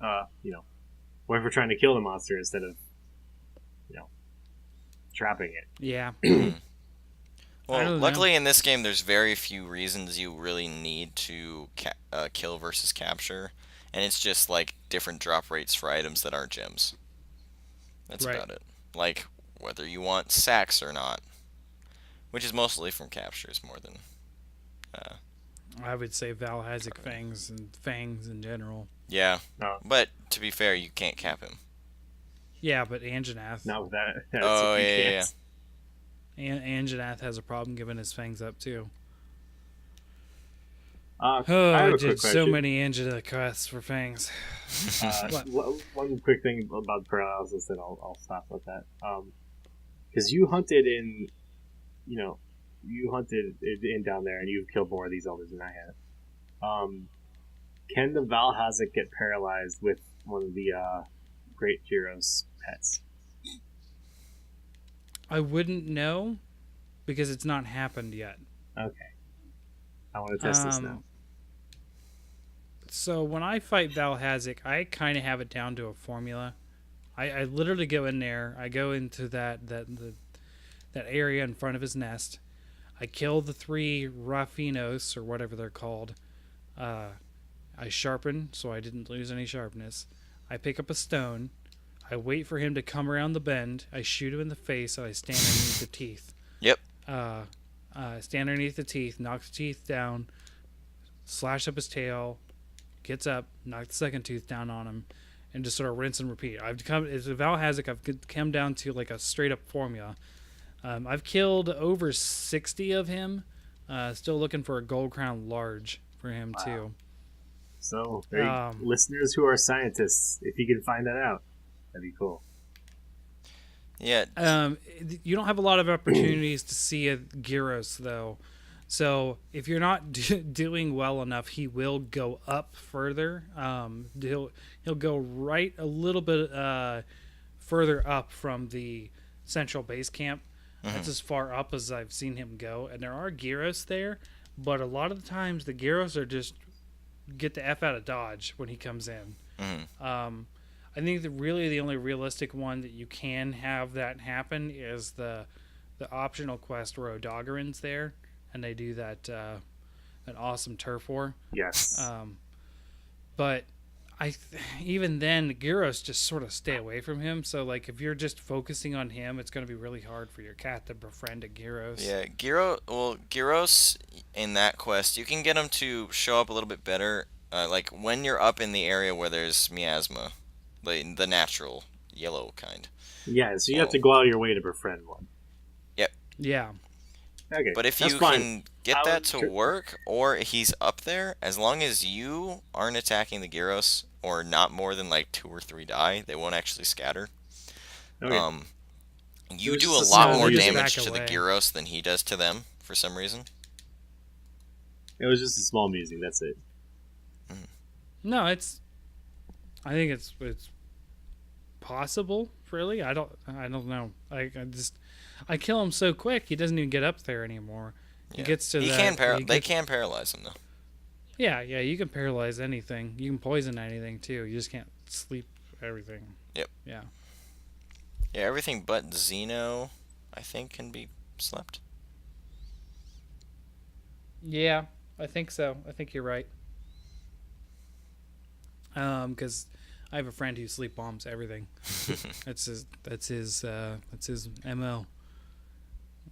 what if we're trying to kill the monster instead of, trapping it? Yeah. Well, luckily in this game, there's very few reasons you really need to kill versus capture, and it's just like different drop rates for items that aren't gems. That's Right. about it. Like whether you want sacks or not, which is mostly from captures more than. I would say Valhazic fangs in general. Yeah, No, but to be fair, you can't cap him. Yeah, but Anjanath. not with that. Oh, You yeah. can't. Anjanath has a problem giving his fangs up too. I Oh, have I a quick did so question. many Anjanath quests for fangs. One quick thing about paralysis, then I'll stop with that. Because you hunted in down there, and you've killed more of these elders than I have. Can the Valhazic get paralyzed with one of the Great Heroes pets? I wouldn't know because it's not happened yet. Okay, I want to test this now. So when I fight Valhazic, I kind of have it down to a formula. I literally go in there. I go into that area in front of his nest. I kill the 3 Raffinos or whatever they're called. I sharpen so I didn't lose any sharpness. I pick up a stone. I wait for him to come around the bend. I shoot him in the face, and I stand underneath the teeth. Yep. Stand underneath the teeth, knock the teeth down, slash up his tail, gets up, knock the second tooth down on him, and just sort of rinse and repeat. As a Valhazic, I've come down to like a straight up formula. I've killed over 60 of him Still looking for a gold crown large for him Wow. too. So, Um, listeners who are scientists, if you can find that out, that'd be cool. Yeah. you don't have a lot of opportunities to see a Gyros though. So if you're not doing well enough, he will go up further. He'll go right a little bit further up from the central base camp. That's as far up as I've seen him go. And there are Gyros there, but a lot of the times the Gyros are just get the F out of Dodge when he comes in. I think the only realistic one that you can have that happen is the optional quest where Odogaron's there, and they do that an awesome turf war. Yes. But even then, Gyros just sort of stay away from him. So like if you're just focusing on him, it's going to be really hard for your cat to befriend a Gyros. Yeah, Gyros in that quest, you can get him to show up a little bit better. Like when you're up in the area where there's miasma, the natural yellow kind. Yeah, so you have to go out of your way to befriend one. Yep. Yeah. Okay. But if that's you fine. can get that to work, or he's up there, as long as you aren't attacking the Gyros, or not more than like 2 or 3 die, they won't actually scatter. Okay. You There's do just a a lot small more music damage back to the away. Gyros than he does to them, for some reason. It was just a small musing. That's it. No, I think it's possible. Really, I don't know. I kill him so quick he doesn't even get up there anymore. He gets to They can paralyze him though. Yeah, you can paralyze anything. You can poison anything too. You just can't sleep everything. Yep. Yeah. Yeah, everything but Xeno, I think, can be slept. Yeah, I think so. I think you're right. Because I have a friend who sleep bombs everything. That's his MO.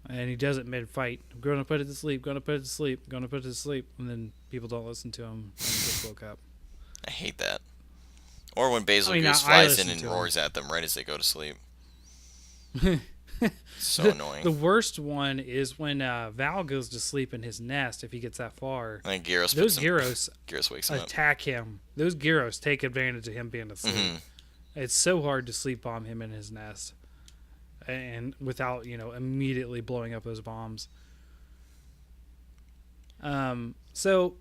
And he does it mid-fight. I'm going to put it to sleep, going to put it to sleep, going to put it to sleep. And then people don't listen to him and he gets woke up. I hate that. Or when Basil I mean, Goose I flies in listen and to roars at them right as they go to sleep. So annoying. The worst one is when Val goes to sleep in his nest if he gets that far. And Gyros Those Gyros Gyros wakes him up. attack him. Those Gyros take advantage of him being asleep. It's so hard to sleep bomb him in his nest. And without, immediately blowing up those bombs. So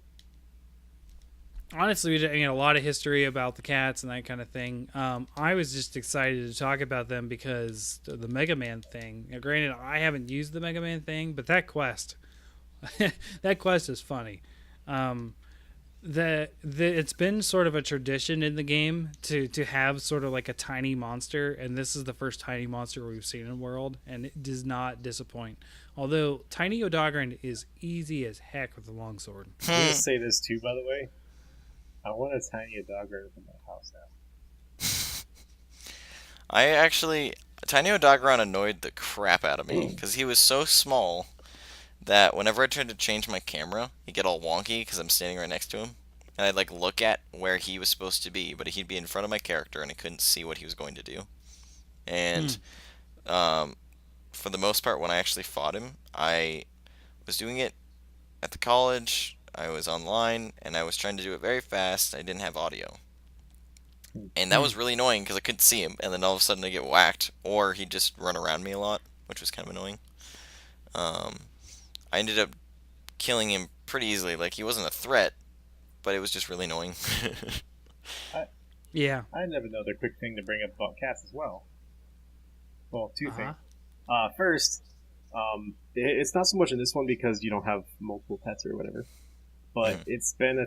honestly, we did, a lot of history about the cats and that kind of thing. I was just excited to talk about them because the Mega Man thing. Now, granted, I haven't used the Mega Man thing, but that quest is funny. It's been sort of a tradition in the game to have sort of like a tiny monster, and this is the first tiny monster we've seen in the world, and it does not disappoint. Although Tiny Odogaron is easy as heck with the longsword. I'm going to say this too, by the way. I want a tiny Odogaron in my house now. Tiny Odogaron annoyed the crap out of me because he was so small that whenever I tried to change my camera, he'd get all wonky because I'm standing right next to him. And I'd look at where he was supposed to be, but he'd be in front of my character and I couldn't see what he was going to do. And for the most part, when I actually fought him, I was doing it at the college, I was online, and I was trying to do it very fast. I didn't have audio. And that was really annoying because I couldn't see him, and then all of a sudden I get whacked, or he'd just run around me a lot, which was kind of annoying. I ended up killing him pretty easily. He wasn't a threat, but it was just really annoying. Yeah. I had another quick thing to bring up about cats as well. Well, two things. First, it's not so much in this one because you don't have multiple pets or whatever, but it's kind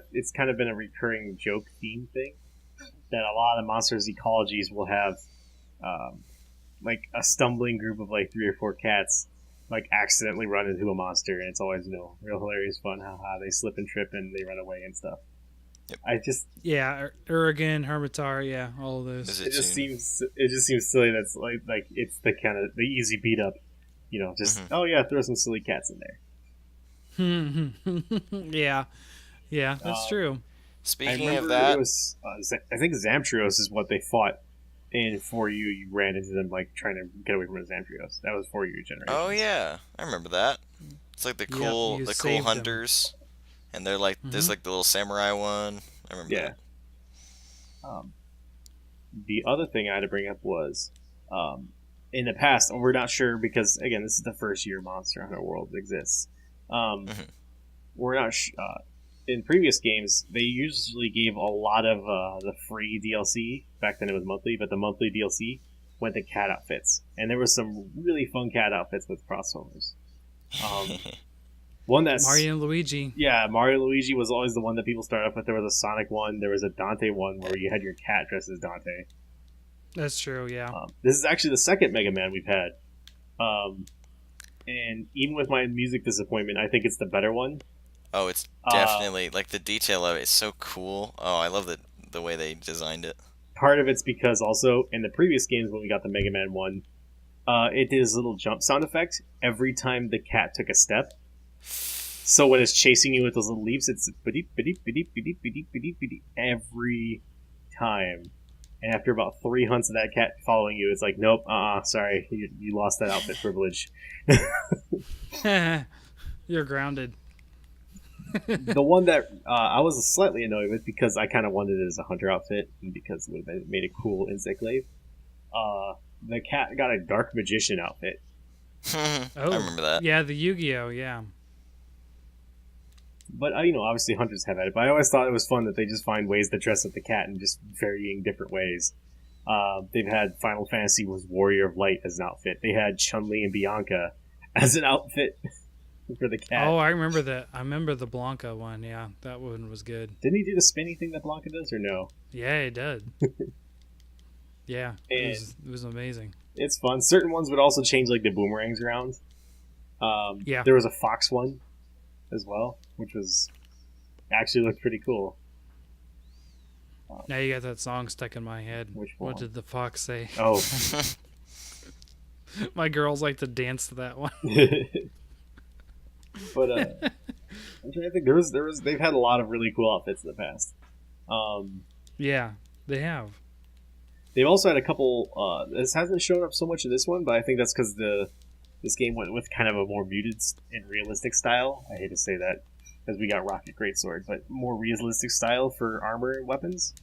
of been a recurring joke theme thing that a lot of monsters ecologies will have, a stumbling group of 3 or 4 cats accidentally run into a monster, and it's always real hilarious fun. Haha, they slip and trip and they run away and stuff. Yep. Urigan, Hermitar, yeah, all of those. It just seems silly. That's it's the kind of the easy beat up, throw some silly cats in there. Yeah, that's true. Speaking of that, it was, I think Zamtrios is what they fought. And for you ran into them trying to get away from a Zamtrios. That was for you generation. Oh yeah, I remember that. It's like Yep, you the cool saved them. hunters, and they're like there's Hmm. like the little samurai one. I remember Yeah. that. Um, the other thing I had to bring up was, um, in the past, and we're not sure because again, this is the first year Monster Hunter World exists. Um, Hmm. we're not in previous games they usually gave a lot of the free DLC. Back then it was monthly, but the monthly DLC went to cat outfits, and there was some really fun cat outfits with crossovers. Um, one that's Mario and Luigi. yeah, Mario Luigi was always the one that people started off with. There was a Sonic one, there was a Dante one where you had your cat dressed as Dante. That's true. Yeah. This is actually the second Mega Man we've had. Um, and even with my music disappointment, I think it's the better one. Oh, it's Uh, definitely like the detail of it is so cool. Oh, I love the way they designed it. Part of it's because also in the previous games when we got the Mega Man one, it did this little jump sound effect every time the cat took a step. So when it's chasing you with those little leaps, it's bedeep, bedeep, bedeep, bedeep, bedeep, bedeep, bedeep, every time. And after about 3 hunts of that cat following you, it's like, nope, sorry, you lost that outfit privilege. You're grounded. The one that I was slightly annoyed with because I kind of wanted it as a hunter outfit and because it would have made a cool insect glaive. Uh, the cat got a dark magician outfit. I Oh, remember that. yeah, the Yu-Gi-Oh. Yeah. But obviously hunters have at it. But I always thought it was fun that they just find ways to dress up the cat in just varying different ways. They've had Final Fantasy was Warrior of Light as an outfit. They had Chun Li and Bianca as an outfit for the cat. Oh, I remember that. I remember the Blanca one. Yeah, that one was good. Didn't he do the spinny thing that Blanca does, or no? Yeah, it did. Yeah, And it was amazing. it's fun. Certain ones would also change like the boomerangs around. Yeah. There was a fox one as well, which was actually looked pretty cool. Now you got that song stuck in my head. Which What one? did the fox say? Oh, My girls like to dance to that one. but I'm trying to think. There was they've had a lot of really cool outfits in the past. Yeah, they have. They've also had a couple. This hasn't shown up so much in this one, but I think that's because this game went with kind of a more muted and realistic style. I hate to say that because we got Rocket Greatsword, but more realistic style for armor and weapons.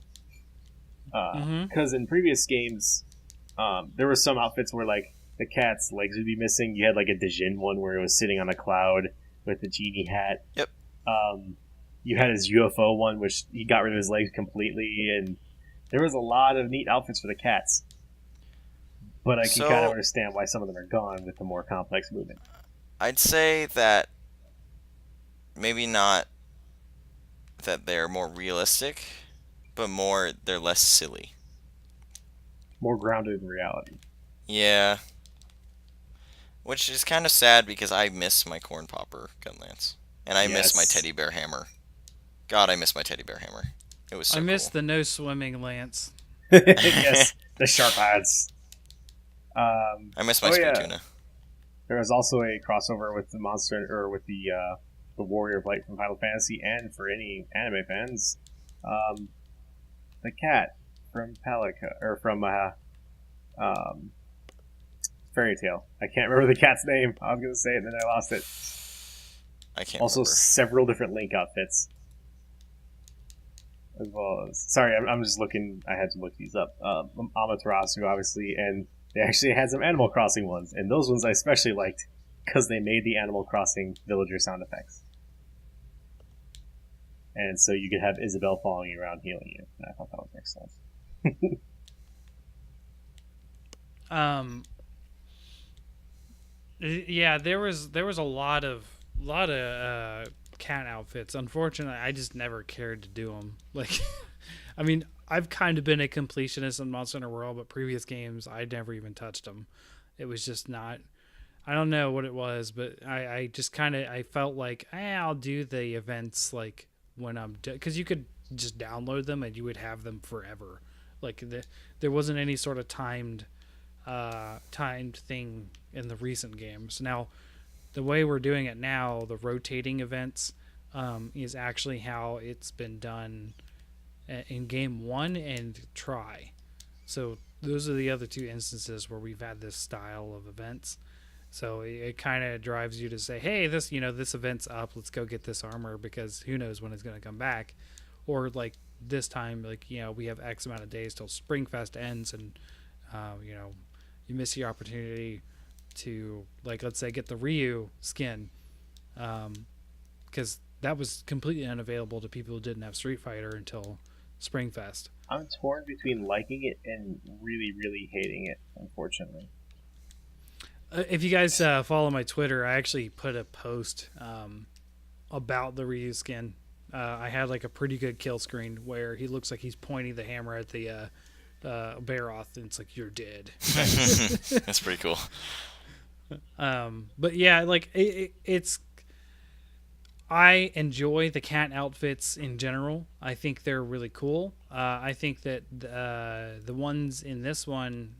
Mm-hmm. Because in previous games, there were some outfits where like the cat's legs would be missing. You had like a Djinn one where it was sitting on a cloud with the genie hat. Yep. You had his UFO one, which he got rid of his legs completely, and there was a lot of neat outfits for the cats. But I can kind of So understand why some of them are gone with the more complex movement. I'd say that maybe not that they're more realistic, but more they're less silly. More grounded in reality. Yeah, which is kind of sad because I miss my corn popper gun lance, and I miss my Yes. teddy bear hammer. God, I miss my teddy bear hammer. It was I so miss cool. the no swimming lance. Yes, the sharp odds. I miss my Oh speed yeah, tuna. there was also a crossover with the monster or with the Warrior of Light from Final Fantasy, and for any anime fans, um, the cat from Palico or from um, Fairy Tale. I can't remember the cat's name. I was gonna say it, and then I lost it. I can't Also, remember. several different Link outfits. As well as, sorry, I'm just looking. I had to look these up. Amaterasu, obviously, and they actually had some Animal Crossing ones, and those ones I especially liked because they made the Animal Crossing villager sound effects. And so you could have Isabelle following you around healing you. And I thought that was excellent. Um, yeah, there was a lot of cat outfits. Unfortunately, I just never cared to do them. Like, I mean, I've kind of been a completionist in Monster Hunter World, but previous games I never even touched them. It was just not. I don't know what it was, but I just kind of I felt like I'll do the events like when I'm because you could just download them and you would have them forever. Like there wasn't any sort of timed thing in the recent games. Now, the way we're doing it now, the rotating events, is actually how it's been done in game one and try. So those are the other two instances where we've had this style of events. So it kind of drives you to say, hey, this event's up. Let's go get this armor because who knows when it's going to come back. Or like this time, like, we have X amount of days till Springfest ends, and you miss the opportunity to, like, let's say, get the Ryu skin, because that was completely unavailable to people who didn't have Street Fighter until Springfest. I'm torn between liking it and really, really hating it, unfortunately. If you guys follow my Twitter, I actually put a post about the Ryu skin. I had like a pretty good kill screen where he looks like he's pointing the hammer at the Baroth, and it's like, you're dead. That's pretty cool. But yeah, like it's. I enjoy the cat outfits in general. I think they're really cool. I think that the ones in this one,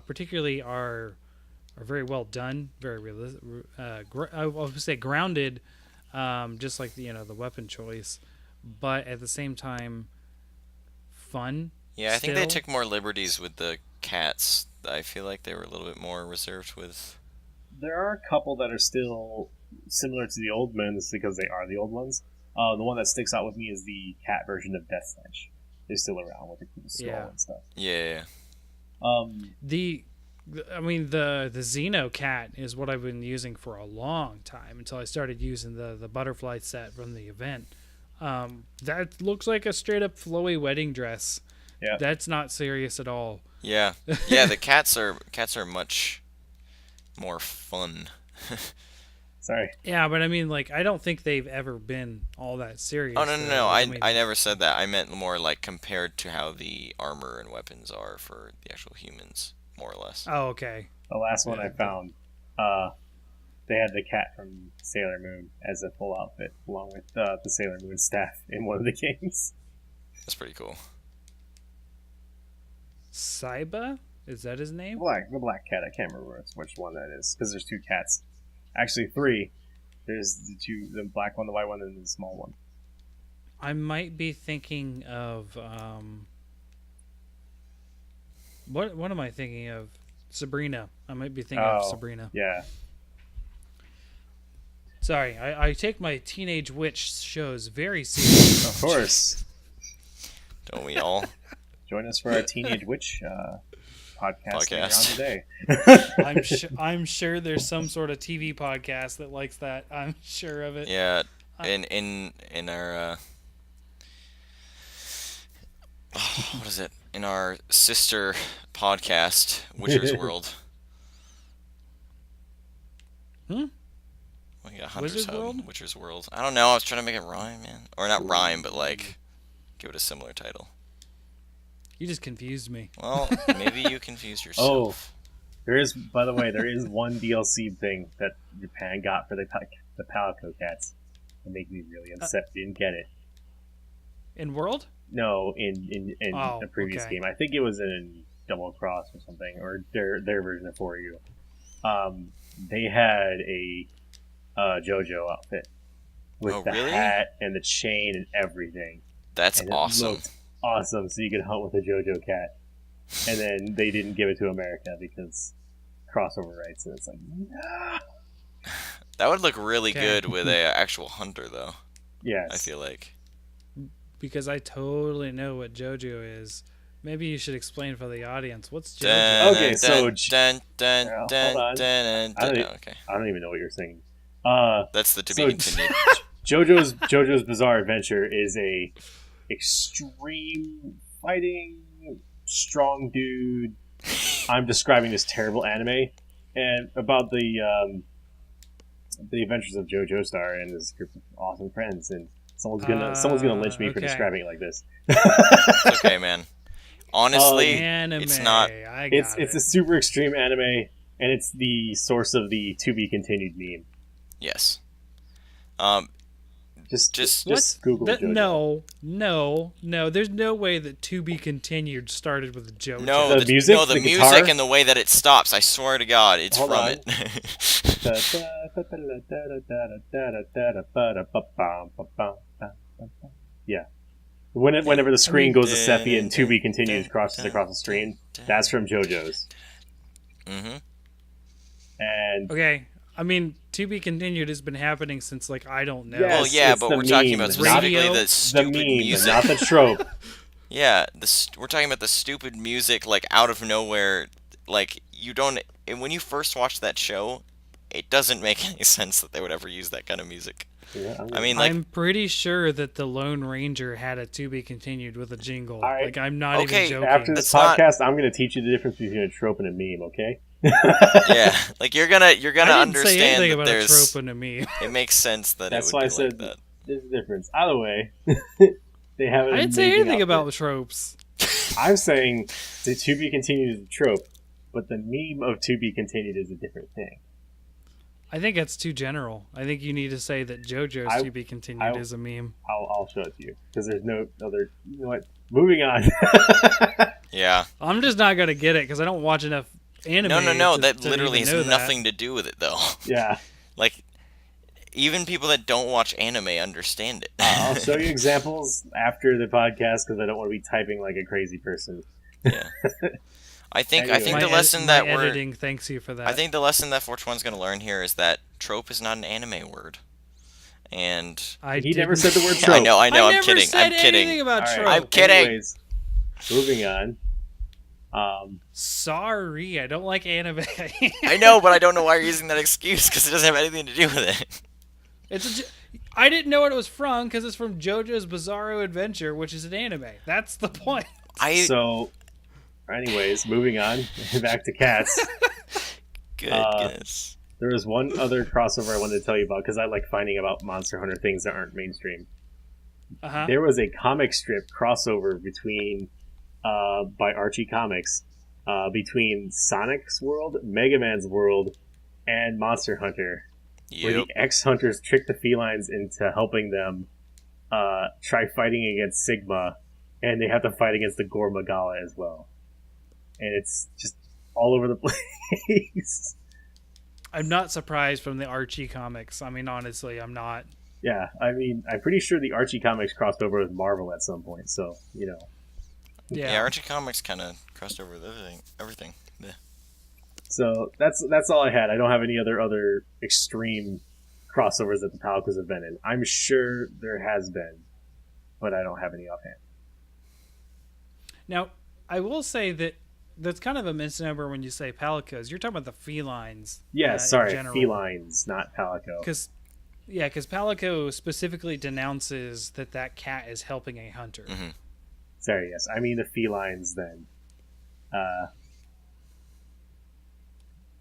particularly, are very well done, very realistic. I would say grounded, just like the weapon choice, but at the same time, fun. Yeah, I think they took more liberties with the cats. I feel like they were a little bit more reserved with. There are a couple that are still similar to the old ones because they are the old ones. The one that sticks out with me is the cat version of Death Sledge. They're still around with the cool skull and stuff. Yeah. The Xeno cat is what I've been using for a long time until I started using the butterfly set from the event. That looks like a straight up flowy wedding dress. Yeah. That's not serious at all. Yeah. Yeah, the cats are much more fun. Sorry. Yeah, but I mean, like, I don't think they've ever been all that serious. Oh, no. I never said that. I meant more like compared to how the armor and weapons are for the actual humans, more or less. Oh, okay. The last one I found, they had the cat from Sailor Moon as a full outfit, along with the Sailor Moon staff in one of the games. That's pretty cool. Saiba? Is that his name? The black cat. I can't remember which one that is, because there's two cats. Actually, three. There's the black one, the white one, and the small one. I might be thinking of what am I thinking of? Sabrina. I might be thinking of Sabrina. Yeah. Sorry, I take my teenage witch shows very seriously. Of course. Don't we all? Join us for our teenage witch podcast later on today. I'm sure there's some sort of TV podcast that likes that. I'm sure of it. Yeah, in our what is it? In our sister podcast, Witcher's World. Hmm? We got Hunter's Hub, Witcher's World. I don't know. I was trying to make it rhyme, man, or not rhyme, but like give it a similar title. You just confused me. Well, maybe you confused yourself. There is one DLC thing that Japan got for the Palico cats. It made me really upset. Didn't get it. In World? No, in the previous game. I think it was in Double Cross or something, or their version of For You. They had a JoJo outfit with the hat and the chain and everything. That's awesome. Awesome, so you could hunt with a JoJo cat. And then they didn't give it to America because crossover rights, and it's like, no. That would look really good with a actual hunter, though. Yes. I feel like. Because I totally know what JoJo is. Maybe you should explain for the audience. What's JoJo? Okay, so... hold on. Okay. I don't even know what you're saying. That's the to be continued. JoJo's Bizarre Adventure is a extreme fighting, strong dude. I'm describing this terrible anime, and about the adventures of JoJo Star and his group of awesome friends. And someone's gonna lynch me for describing it like this. It's okay, man. Honestly, it's not. It's a super extreme anime, and it's the source of the to be continued meme. Yes. Just Google JoJo. No. There's no way that To Be Continued started with JoJo. No, the music, and the way that it stops. I swear to God, it's Hold from on. it. Yeah. Whenever the screen goes to sepia and To Be Continued crosses across the screen, that's from JoJo's. Mm-hmm. And Okay. I mean, to be continued has been happening since, like, I don't know. Yes, Well, yeah, it's but the we're talking about meme, specifically not- the the stupid meme, music. not the trope. Yeah, we're talking about the stupid music, like out of nowhere. Like you don't, and when you first watch that show, it doesn't make any sense that they would ever use that kind of music. Yeah, I mean, like, I'm pretty sure that the Lone Ranger had a to be continued with a jingle. All right. Like, I'm not Okay, even joking. After this That's not- podcast, I'm going to teach you the difference between a trope and a meme. Okay? yeah, like you're gonna I didn't say understand anything that about a there's. trope and a meme. It makes sense that That's it why would I be said like that. there's a difference. Either way, they have. An I didn't say amazing anything about outfit. tropes. I'm saying the to be continued is a trope, but the meme of to be continued is a different thing. I think that's too general. I think you need to say that JoJo's to be continued is a meme. I'll show it to you because there's no other. You know what? Moving on. Yeah. I'm just not gonna get it because I don't watch enough anime. No. to- That to literally even has know that. nothing to do with it, though. Yeah, Like, even people that don't watch anime understand it. I'll show you examples after the podcast because I don't want to be typing like a crazy person. Yeah. I think Anyway. the lesson that we're editing thanks you for that. I think the lesson that Fortuan's going to learn here is that trope is not an anime word. And He never didn't- said the word trope. I know, I I'm never kidding. said I'm kidding. anything about All right, trope. I'm kidding. Anyways, moving on. Sorry, I don't like anime. I know, but I don't know why you're using that excuse because it doesn't have anything to do with it. I didn't know what it was from because it's from JoJo's Bizarro Adventure, which is an anime. That's the point. So, anyways, moving on. Back to cats. Goodness. There was one other crossover I wanted to tell you about because I like finding about Monster Hunter things that aren't mainstream. Uh-huh. There was a comic strip crossover between, by Archie Comics, between Sonic's world, Mega Man's world, and Monster Hunter, where Yep. the ex-hunters trick the felines into helping them try fighting against Sigma, and they have to fight against the Gore Magala as well. And it's just all over the place. I'm not surprised from the Archie comics. I mean, honestly, I'm not. Yeah, I mean, I'm pretty sure the Archie Comics crossed over with Marvel at some point, so, you know. Yeah, Archie Comics kind of crossed over with everything. Yeah. So that's all I had. I don't have any other extreme crossovers that the Palicos have been in. I'm sure there has been, but I don't have any offhand. Now, I will say that that's kind of a misnomer when you say palicos. You're talking about the felines. Yeah, in sorry, general. felines, not Palico. Because Palico specifically denounces that cat is helping a hunter. Mm-hmm. Sorry, yes, I mean the felines then.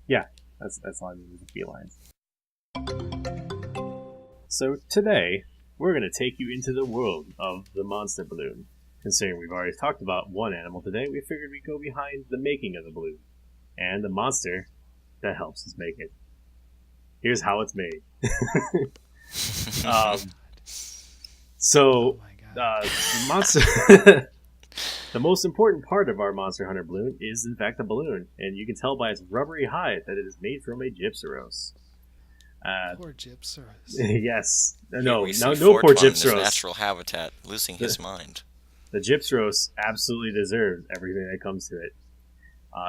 Yeah, that's all I mean with the felines. So today, we're going to take you into the world of the monster balloon. Considering we've already talked about one animal today, we figured we'd go behind the making of the balloon and the monster that helps us make it. Here's how it's made. Oh my god. The monster. The most important part of our Monster Hunter balloon is, in fact, the balloon, and you can tell by its rubbery hide that it is made from a Gypsyros. Poor Gypsyros. Yes, no poor Fortuan in his Gypsyros. natural habitat, losing his mind. The Gypsyros absolutely deserves everything that comes to it.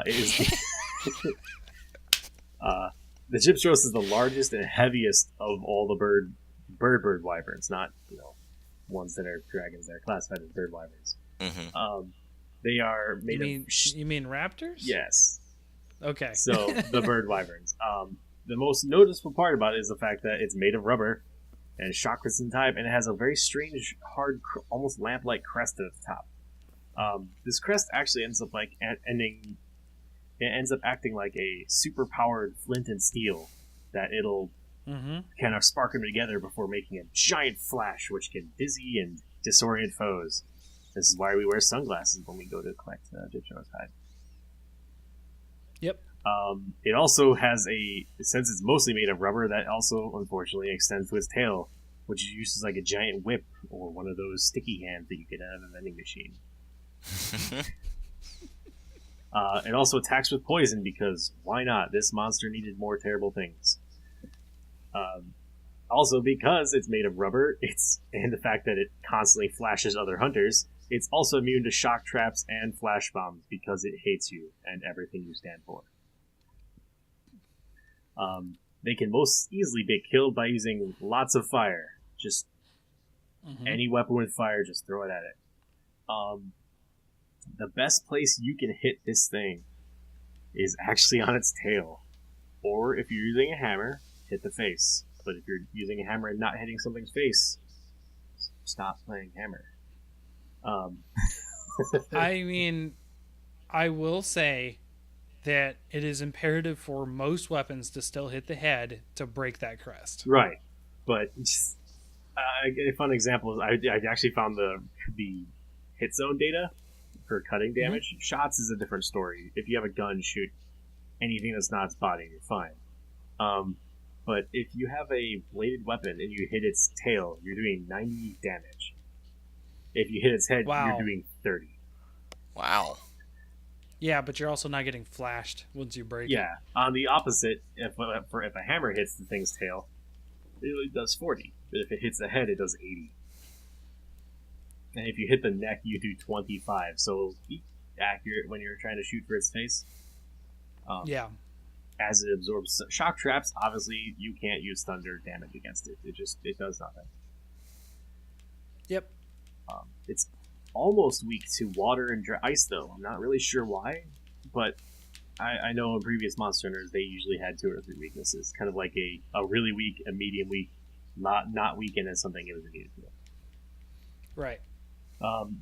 It is the Gypsyros is the largest and heaviest of all the bird wyverns, not ones that are dragons that are classified as bird wyverns. Mm-hmm. They are made You mean raptors? yes. Okay. So the bird wyverns. The most noticeable part about it is the fact that it's made of rubber and shock resistant type, and it has a very strange, hard, almost lamp-like crest at the top. This crest actually ends up ending. It ends up acting like a super-powered flint and steel that it'll kind of spark them together before making a giant flash, which can dizzy and disorient foes. This is why we wear sunglasses when we go to collect Gypsyros hide. Yep. It also has since it's mostly made of rubber, that also unfortunately extends to its tail, which is used as like a giant whip or one of those sticky hands that you get out of a vending machine. It also attacks with poison because why not? This monster needed more terrible things. Also, because it's made of rubber, and the fact that it constantly flashes other hunters, it's also immune to shock traps and flash bombs because it hates you and everything you stand for. They can most easily be killed by using lots of fire. Just any weapon with fire, just throw it at it. The best place you can hit this thing is actually on its tail. Or if you're using a hammer, hit the face. But if you're using a hammer and not hitting something's face, stop playing hammer. I mean, I will say that it is imperative for most weapons to still hit the head to break that crest. Right. But a fun example is I actually found the hit zone data for cutting damage. Mm-hmm. Shots is a different story. If you have a gun, shoot anything that's not its body, you're fine. But if you have a bladed weapon and you hit its tail, you're doing 90 damage. If you hit its head, you're doing 30. Wow. Yeah, but you're also not getting flashed once you break it. Yeah. On the opposite, if a hammer hits the thing's tail, it does 40. But if it hits the head, it does 80. And if you hit the neck, you do 25. So be accurate when you're trying to shoot for its face. Yeah. As it absorbs shock traps, obviously you can't use thunder damage against it. It does nothing. Yep. It's almost weak to water and ice, though. I'm not really sure why, but I know in previous Monster Hunters they usually had 2 or 3 weaknesses, kind of like a really weak, a medium weak, not weak, and then something it was needed to. Right.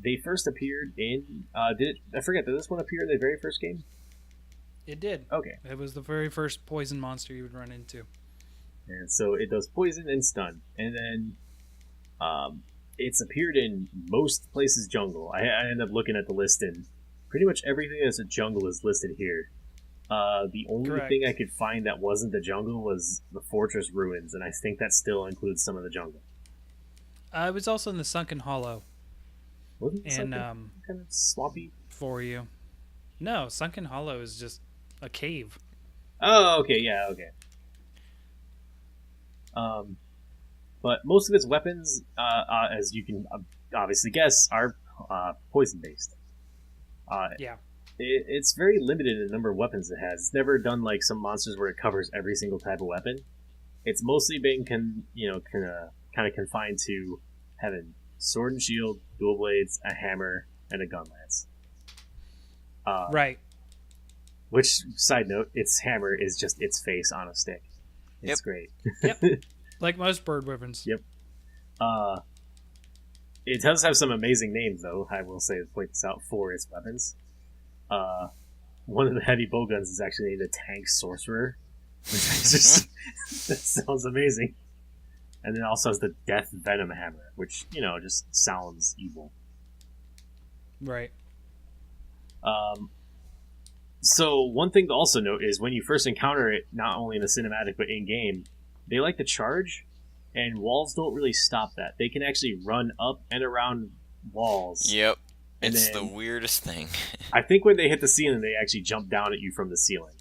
They first appeared in. Did this one appear in the very first game? It did. Okay. It was the very first poison monster you would run into. And so it does poison and stun, and then it's appeared in most places jungle. I ended up looking at the list, and pretty much everything that's a jungle is listed here. The only thing I could find that wasn't the jungle was the fortress ruins, and I think that still includes some of the jungle. It was also in the Sunken Hollow. Wasn't it kind of swampy? For you. No, Sunken Hollow is just a cave. Oh, okay, yeah, okay. But most of its weapons, as you can obviously guess, are poison-based. Yeah. It's very limited in the number of weapons it has. It's never done like some monsters where it covers every single type of weapon. It's mostly been kind of confined to having sword and shield, dual blades, a hammer, and a gun lance. Right. Which, side note, its hammer is just its face on a stick. It's great. Yep. Like most bird weapons. Yep. It does have some amazing names, though, I will say, to point this out, for its weapons. One of the heavy bowguns is actually named a Tank Sorcerer, which just that sounds amazing. And then also has the Death Venom Hammer, which, just sounds evil. Right. So one thing to also note is when you first encounter it, not only in the cinematic but in game, they like to charge, and walls don't really stop that. They can actually run up and around walls. Yep. It's the weirdest thing. I think when they hit the ceiling, they actually jump down at you from the ceiling.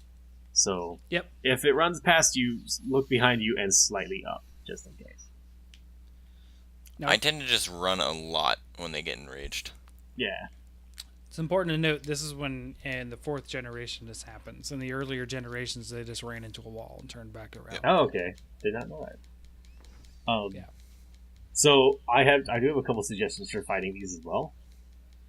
So if it runs past you, look behind you and slightly up, just in case. Nope. I tend to just run a lot when they get enraged. Yeah. It's important to note this is when in the 4th generation this happens. In the earlier generations, they just ran into a wall and turned back around. Oh, okay. Did not know that. Yeah. So I do have a couple suggestions for fighting these as well.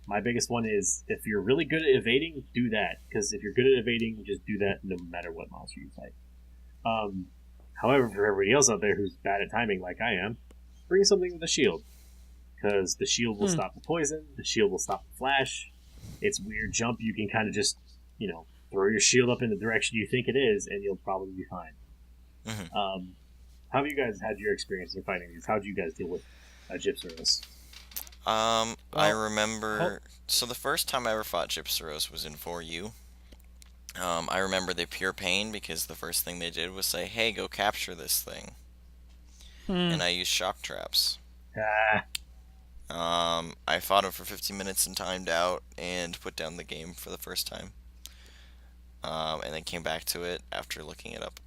My biggest one is if you're really good at evading, do that. Because if you're good at evading, just do that no matter what monster you fight. However, for everybody else out there who's bad at timing like I am, bring something with a shield. Because the shield will stop the poison, the shield will stop the flash. Its weird jump, you can kind of just, throw your shield up in the direction you think it is, and you'll probably be fine. Mm-hmm. How have you guys had your experience in fighting these? How did you guys deal with Gypsyros? I remember... So the first time I ever fought Gypsyros was in 4U. I remember the pure pain because the first thing they did was say, hey, go capture this thing. And I used shock traps. I fought him for 15 minutes and timed out and put down the game for the first time. And then came back to it after looking it up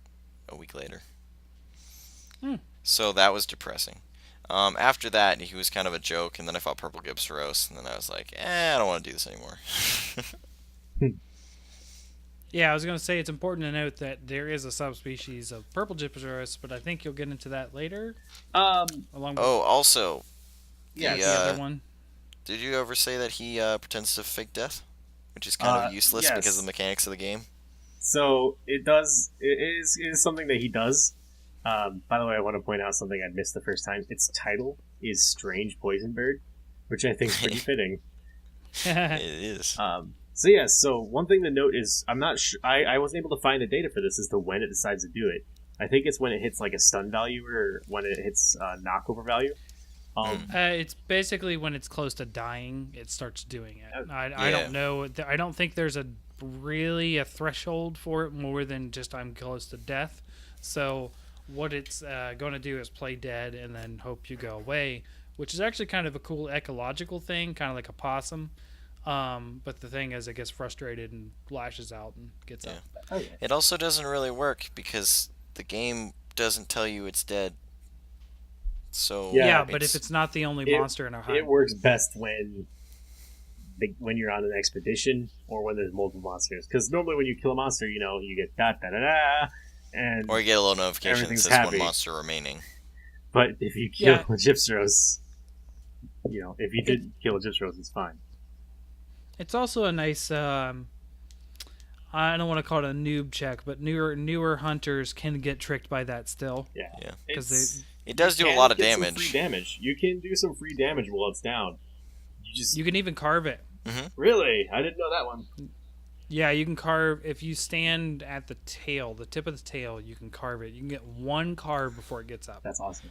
a week later. So that was depressing. After that, he was kind of a joke, and then I fought Purple Gypsyros, and then I was like, I don't want to do this anymore. Yeah, I was going to say it's important to note that there is a subspecies of purple gypsyros, but I think you'll get into that later, along with Oh, also, the the Yes. other one. did you ever say that he pretends to fake death, which is kind of useless because of the Yes. mechanics of the game? So it does. It is something that he does. By the way, I want to point out something I missed the first time. Its title is Strange Poison Bird, which I think is pretty fitting. It is. So yeah. So one thing to note is I'm not sure. I wasn't able to find the data for this as to when it decides to do it. I think it's when it hits like a stun value or when it hits knockover value. It's basically when it's close to dying, it starts doing it. I Yeah. don't know. I don't think there's really a threshold for it more than just I'm close to death. So what it's going to do is play dead and then hope you go away, which is actually kind of a cool ecological thing, kind of like a possum. But the thing is, it gets frustrated and lashes out and gets Yeah. up. Okay. It also doesn't really work because the game doesn't tell you it's dead. So Yeah, But if it's not the only it- monster in a hunt, It works best when you're on an expedition or when there's multiple monsters. Because normally when you kill a monster, you get da da da da, and or you get a little notification that Everything's says happy. one monster remaining. but if you kill Yeah. a Gypsyros, if you did kill a Gypsyros, it's fine. it's also a nice. I don't want to call it a noob check, but newer hunters can get tricked by that still. Yeah, Yeah. Because It does you do a can lot of get some damage. free damage. You can do some free damage while it's down. you can even carve it. Really, I didn't know that one. Yeah, you can carve if you stand at the tip of the tail. You can carve it. You can get one carve before it gets up. That's awesome.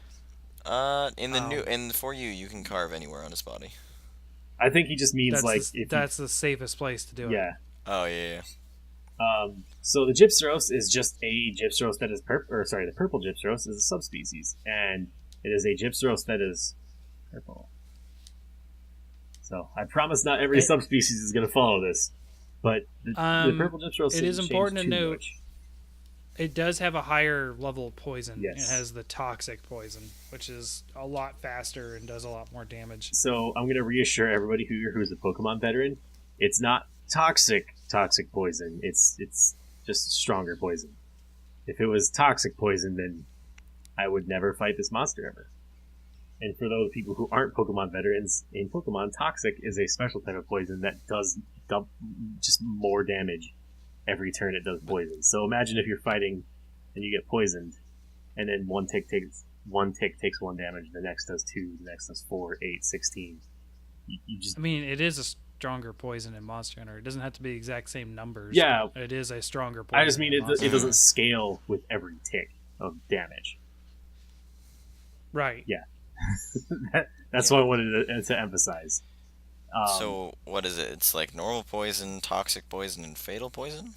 In the new and for you can carve anywhere on his body. I think he just means That's the safest place to do it. yeah. Oh yeah. So the Gypsyros is just a Gypsyros that is the purple Gypsyros is a subspecies, and it is a Gypsyros that is purple. So I promise not every subspecies is going to follow this, but the purple Gypsyros. It is didn't important change to too note much. it does have a higher level of poison. Yes. It has the toxic poison, which is a lot faster and does a lot more damage. So I'm going to reassure everybody who's a Pokemon veteran, it's not toxic poison. It's just stronger poison. If it was toxic poison, then I would never fight this monster ever. And for those people who aren't Pokemon veterans, in Pokemon, toxic is a special type of poison that does just more damage every turn it does poison. So imagine if you're fighting and you get poisoned, and then one tick takes one damage, the next does 2, the next does 4, 8, 16. You just I mean, it is a stronger poison in Monster Hunter. It doesn't have to be exact same numbers. Yeah. but it is a stronger poison. I just mean in it Monster doesn't Hunter. scale with every tick of damage. Right. Yeah. That's what I wanted to emphasize. So what is it? It's like normal poison, toxic poison, and fatal poison.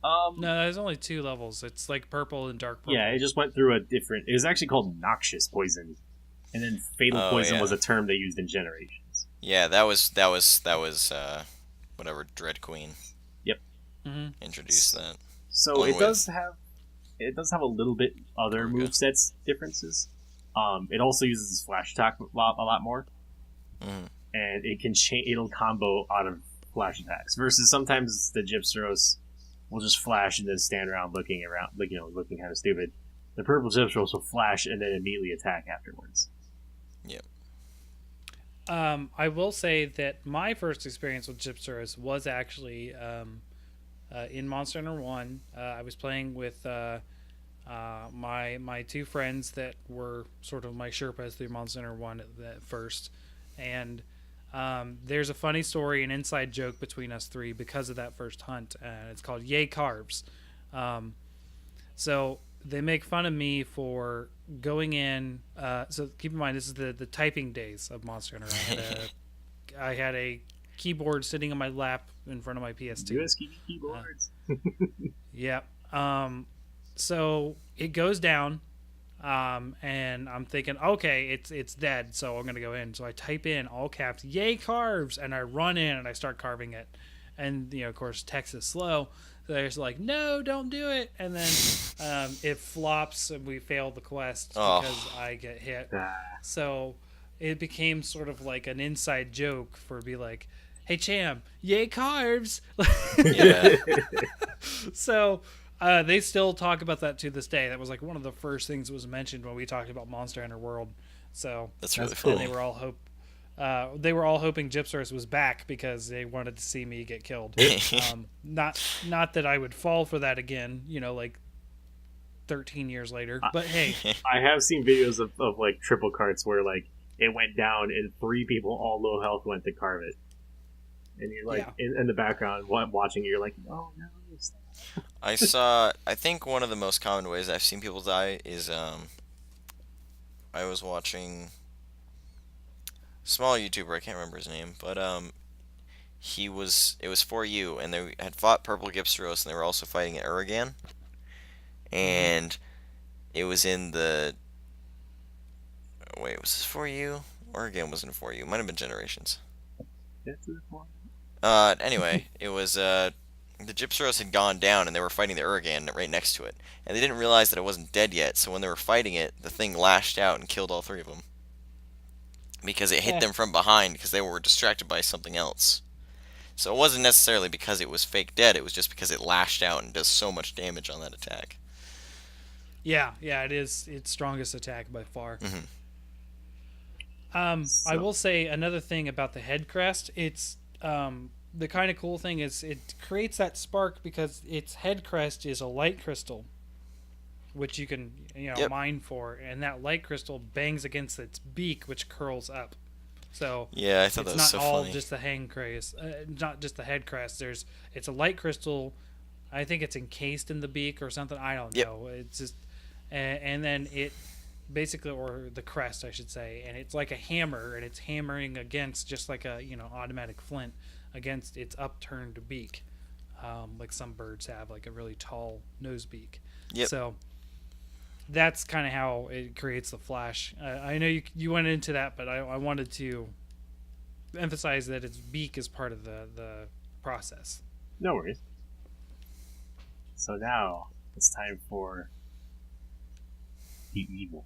No, there's only 2 levels. It's like purple and dark purple. Yeah, it just went through a different. It was actually called noxious poison, and then fatal Oh, poison yeah. was a term they used in Generations. Yeah, that was whatever Dread Queen Mhm. introduced that. So Along it with- does have a little bit other There we go. movesets differences. It also uses flash attack a lot more, Mhm. and it can it'll combo out of flash attacks. Versus sometimes the Gypsyros will just flash and then stand around looking looking kind of stupid. The purple Gypsyros will flash and then immediately attack afterwards. I will say that my first experience with Gypsyros was actually in Monster Hunter 1. I was playing with my 2 friends that were sort of my Sherpas through Monster Hunter 1 at first. And there's a funny story, an inside joke between us 3 because of that first hunt. And it's called Yay Carbs. So they make fun of me for going in. So keep in mind, this is the typing days of Monster Hunter. I had a keyboard sitting on my lap in front of my PS2. USB keyboards. Yep. So it goes down, and I'm thinking, okay, it's dead, so I'm gonna go in. So I type in all caps, "Yay carves," and I run in and I start carving it. And of course, text is slow, so they're just like, "No, don't do it." And then it flops, and we fail the quest because I get hit. So it became sort of like an inside joke for be like, hey Cham, yay carbs. Yeah. So they still talk about that to this day. That was like one of the first things that was mentioned when we talked about Monster Hunter World. So That's really cool. and funny. they were all hoping Gypsaurus was back because they wanted to see me get killed. Not that I would fall for that again, like 13 years later. But hey, I have seen videos of like triple carts where like it went down and 3 people all low health went to carve it, and you're like in the background watching it, you're like, oh no. I think one of the most common ways I've seen people die is I was watching a small YouTuber, I can't remember his name, but it was For You, and they had fought Purple Gypsaros, and they were also fighting at Uragan, and it was in the wait, was this For You? Uragan wasn't For You, it might have been Generations. Anyway, it was the Gypsaros had gone down and they were fighting the Uragan right next to it. And they didn't realize that it wasn't dead yet, so when they were fighting it, the thing lashed out and killed all 3 of them. Because it hit them from behind because they were distracted by something else. So it wasn't necessarily because it was fake dead, it was just because it lashed out and does so much damage on that attack. Yeah, it is its strongest attack by far. I will say another thing about the head crest. It's the kind of cool thing is it creates that spark because its head crest is a light crystal, which you can mine for, and that light crystal bangs against its beak, which curls up. So yeah, I thought that was it's so not all funny. just the hand crest, not just the head crest. It's a light crystal. I think it's encased in the beak or something. I don't know. It's just and then it basically, or the crest I should say, and it's like a hammer, and it's hammering against just like a automatic flint against its upturned beak, like some birds have, like a really tall nose beak. So that's kind of how it creates the flash. I know you went into that, but I wanted to emphasize that its beak is part of the process. No worries. So now it's time for the evil.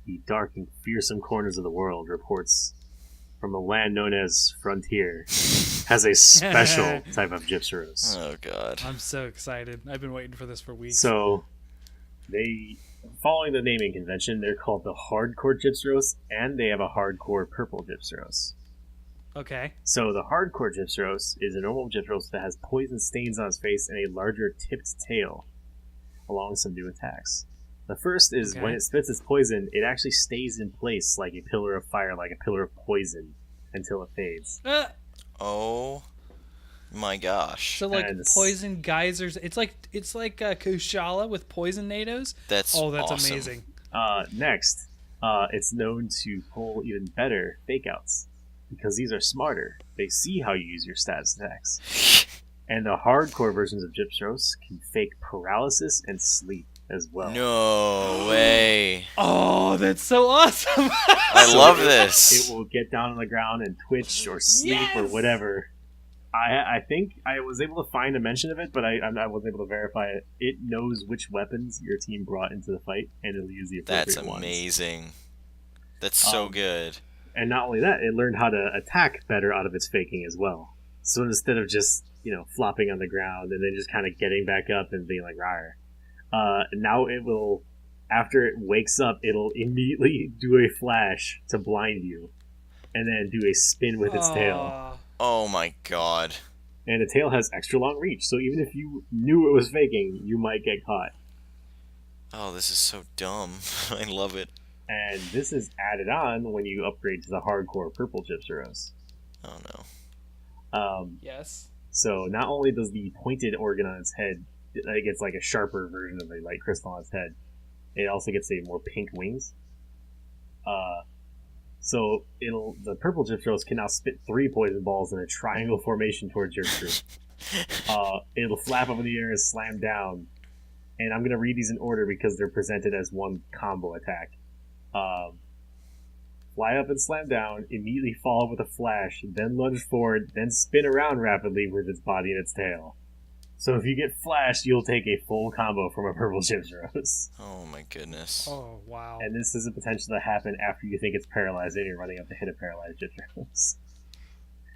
The dark and fearsome corners of the world reports from a land known as Frontier has a special type of Gypsaros. Oh god. I'm so excited. I've been waiting for this for weeks. So following the naming convention, they're called the Hardcore Gypsaros, and they have a Hardcore Purple Gypsaros. Okay. So the Hardcore Gypsaros is a normal Gypsaros that has poison stains on its face and a larger tipped tail, along with some new attacks. The first is when it spits its poison, it actually stays in place like a pillar of fire, like a pillar of poison, until it fades. Oh my gosh. So like poison geysers, it's like Kushala with poison nados. That's awesome. Amazing. Next, it's known to pull even better fake outs because these are smarter. They see how you use your status attacks. And the hardcore versions of Gypsaros can fake paralysis and sleep as well. No way. Oh, that's so awesome. I love this. It will get down on the ground and twitch or sleep or whatever. I think I was able to find a mention of it, but I wasn't able to verify it. It knows which weapons your team brought into the fight, and it'll use the appropriate ones. That's amazing. That's so good. And not only that, it learned how to attack better out of its faking as well. So instead of just, flopping on the ground and then just kind of getting back up and being like, rawr. Now it will, after it wakes up, it'll immediately do a flash to blind you, and then do a spin with its tail. Oh my god. And the tail has extra long reach, so even if you knew it was faking, you might get caught. Oh, this is so dumb. I love it. And this is added on when you upgrade to the hardcore purple Gypsaros. Oh no. Yes. So not only does the pointed organ on its head, it gets like a sharper version of a light crystal on its head, it also gets a more pink wings. So the purple Gypsaros can now spit 3 poison balls in a triangle formation towards your group. It'll flap up in the air and slam down. And I'm going to read these in order because they're presented as one combo attack. Fly up and slam down, immediately fall with a flash, then lunge forward, then spin around rapidly with its body and its tail. So if you get flashed, you'll take a full combo from a purple Gypsaros. Oh my goodness. Oh, wow. And this is a potential to happen after you think it's paralyzed and you're running up to hit a paralyzed Gypsaros.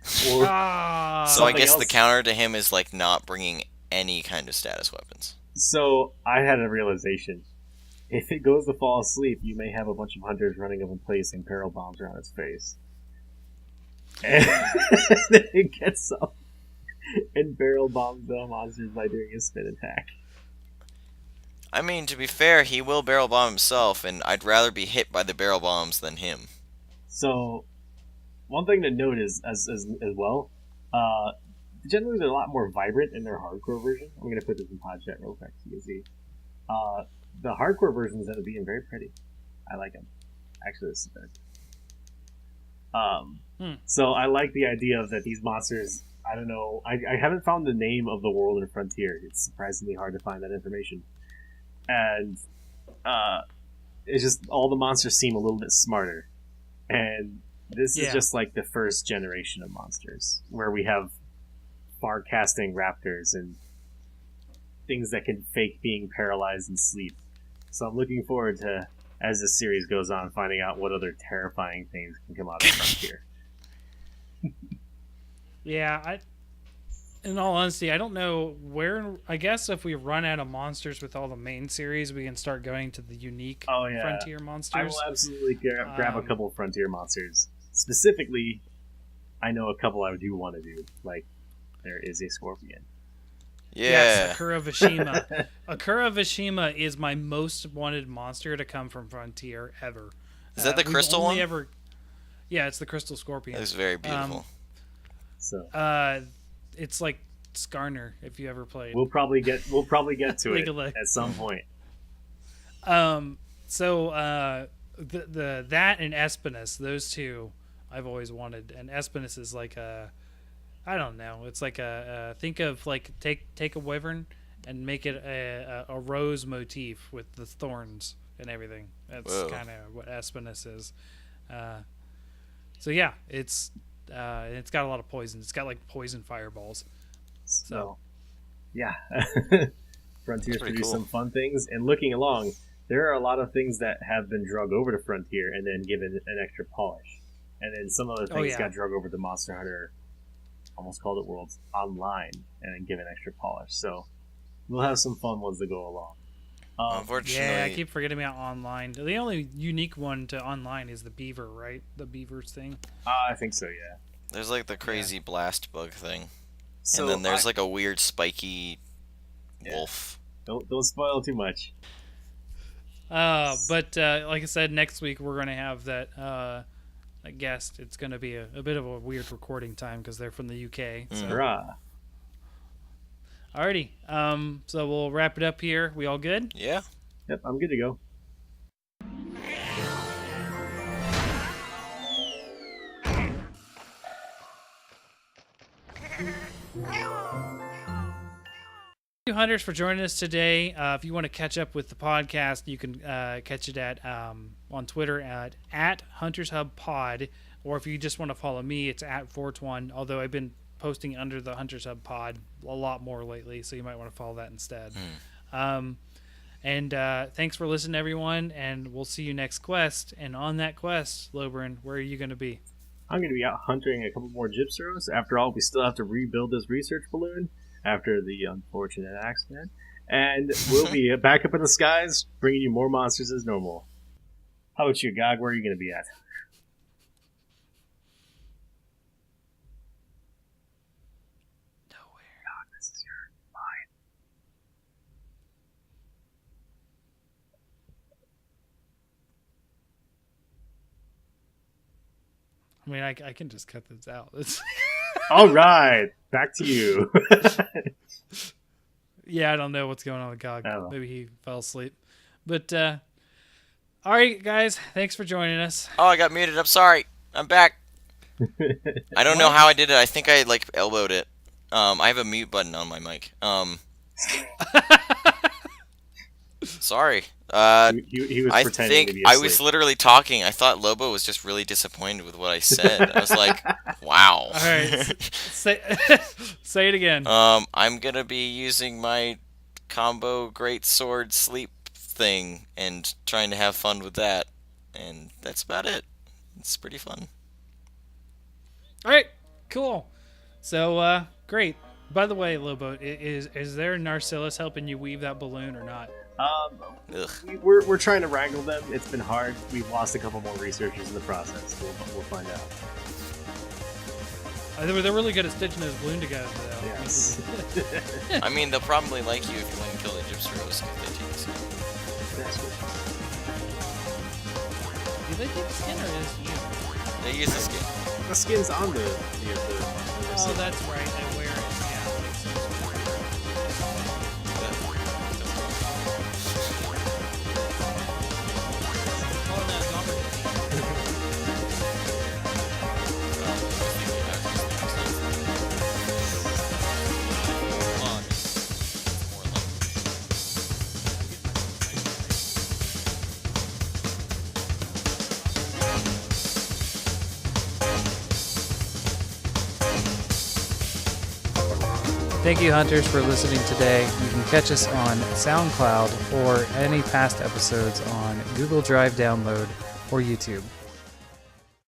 or So I something guess the else. counter to him is like not bringing any kind of status weapons. So I had a realization. If it goes to fall asleep, you may have a bunch of hunters running up and placing barrel bombs around its face. And then it gets up and barrel bombs the monsters by doing a spin attack. I mean, to be fair, he will barrel bomb himself, and I'd rather be hit by the barrel bombs than him. So, one thing to note is, as well, generally they're a lot more vibrant in their hardcore version. I'm going to put this in pod chat real quick so you can see. The hardcore versions end up being very pretty. I like them. Actually, this is better. So I like the idea of that these monsters. I don't know. I haven't found the name of the world in Frontier. It's surprisingly hard to find that information, and it's just all the monsters seem a little bit smarter. And this is just like the first generation of monsters, where we have far-casting raptors and things that can fake being paralyzed and sleep. So I'm looking forward to, as this series goes on, finding out what other terrifying things can come out of Frontier. Yeah, in all honesty, I don't know where. I guess if we run out of monsters with all the main series, we can start going to the unique Frontier monsters. I will absolutely grab a couple of Frontier monsters. Specifically, I know a couple I do want to do. Like, there is a scorpion. Yeah. Yes, Akura Vashima. Akura Vashima is my most wanted monster to come from Frontier ever. Is that the crystal one? Yeah, it's the crystal scorpion. It's very beautiful. It's like Skarner, if you ever played. We'll probably get to it at some point. So that and Espinus, those two I've always wanted. And Espinus is like I don't know. It's like think of like take a wyvern and make it a rose motif with the thorns and everything. That's kind of what Espinus is. So yeah, it's got a lot of poison. It's got like poison fireballs. So yeah, Frontier's produced cool. some fun things. And looking along, there are a lot of things that have been drug over to Frontier and then given an extra polish. And then some other things got drug over to Monster Hunter, almost called it Worlds Online, and then given extra polish. So we'll have some fun ones that go along. Unfortunately, yeah, I keep forgetting about online. The only unique one to online is the beaver, right? The beavers thing. I think so. Yeah. There's like the crazy blast bug thing, So and then there's like a weird spiky wolf. Don't spoil too much. But like I said, next week we're gonna have that guest. It's gonna be a bit of a weird recording time because they're from the UK. So. Hurrah! Alrighty. So we'll wrap it up here. We all good? Yeah. Yep, I'm good to go. Thank you, hunters, for joining us today. If you want to catch up with the podcast, you can catch it at on Twitter at HuntersHubPod, or if you just want to follow me, it's at Fortuan. Although I've been posting under the Hunters Hub Pod a lot more lately, so you might want to follow that instead. And thanks for listening, everyone, and we'll see you next quest. And on that quest, Lobrin, where are you going to be? I'm going to be out hunting a couple more gypseros. After all, we still have to rebuild this research balloon after the unfortunate accident. And we'll be back up in the skies, bringing you more monsters as normal. How about you, Gog? Where are you going to be at? Nowhere. God, this is your mind. I mean, I can just cut this out. All right, back to you. Yeah, I don't know what's going on with Gog. Oh. Maybe he fell asleep. But, all right, guys. Thanks for joining us. Oh, I got muted. I'm sorry. I'm back. I don't know how I did it. I think I like elbowed it. I have a mute button on my mic. Sorry. He was I pretending think to be I asleep. was literally talking. I thought Lobo was just really disappointed with what I said. I was like, wow. All right. Say it again. I'm going to be using my combo great sword sleep thing and trying to have fun with that. And that's about it. It's pretty fun. All right. Cool. So, great. By the way, Lobo, is there Narcillus helping you weave that balloon or not? Ugh. We're trying to wrangle them. It's been hard. We've lost a couple more researchers in the process. We'll find out. They're really good at stitching those balloon together, though. Yes. I mean, they'll probably like you if you went and killed a Gypsyros if they take the skin. That's good. Do they take the skin or is you? They use the skin. The skin's on the Oh, that's right. They wear it. Yeah, that makes sense. Oh, no, it's opportunity. Thank you, hunters, for listening today. You can catch us on SoundCloud or any past episodes on Google Drive download or YouTube.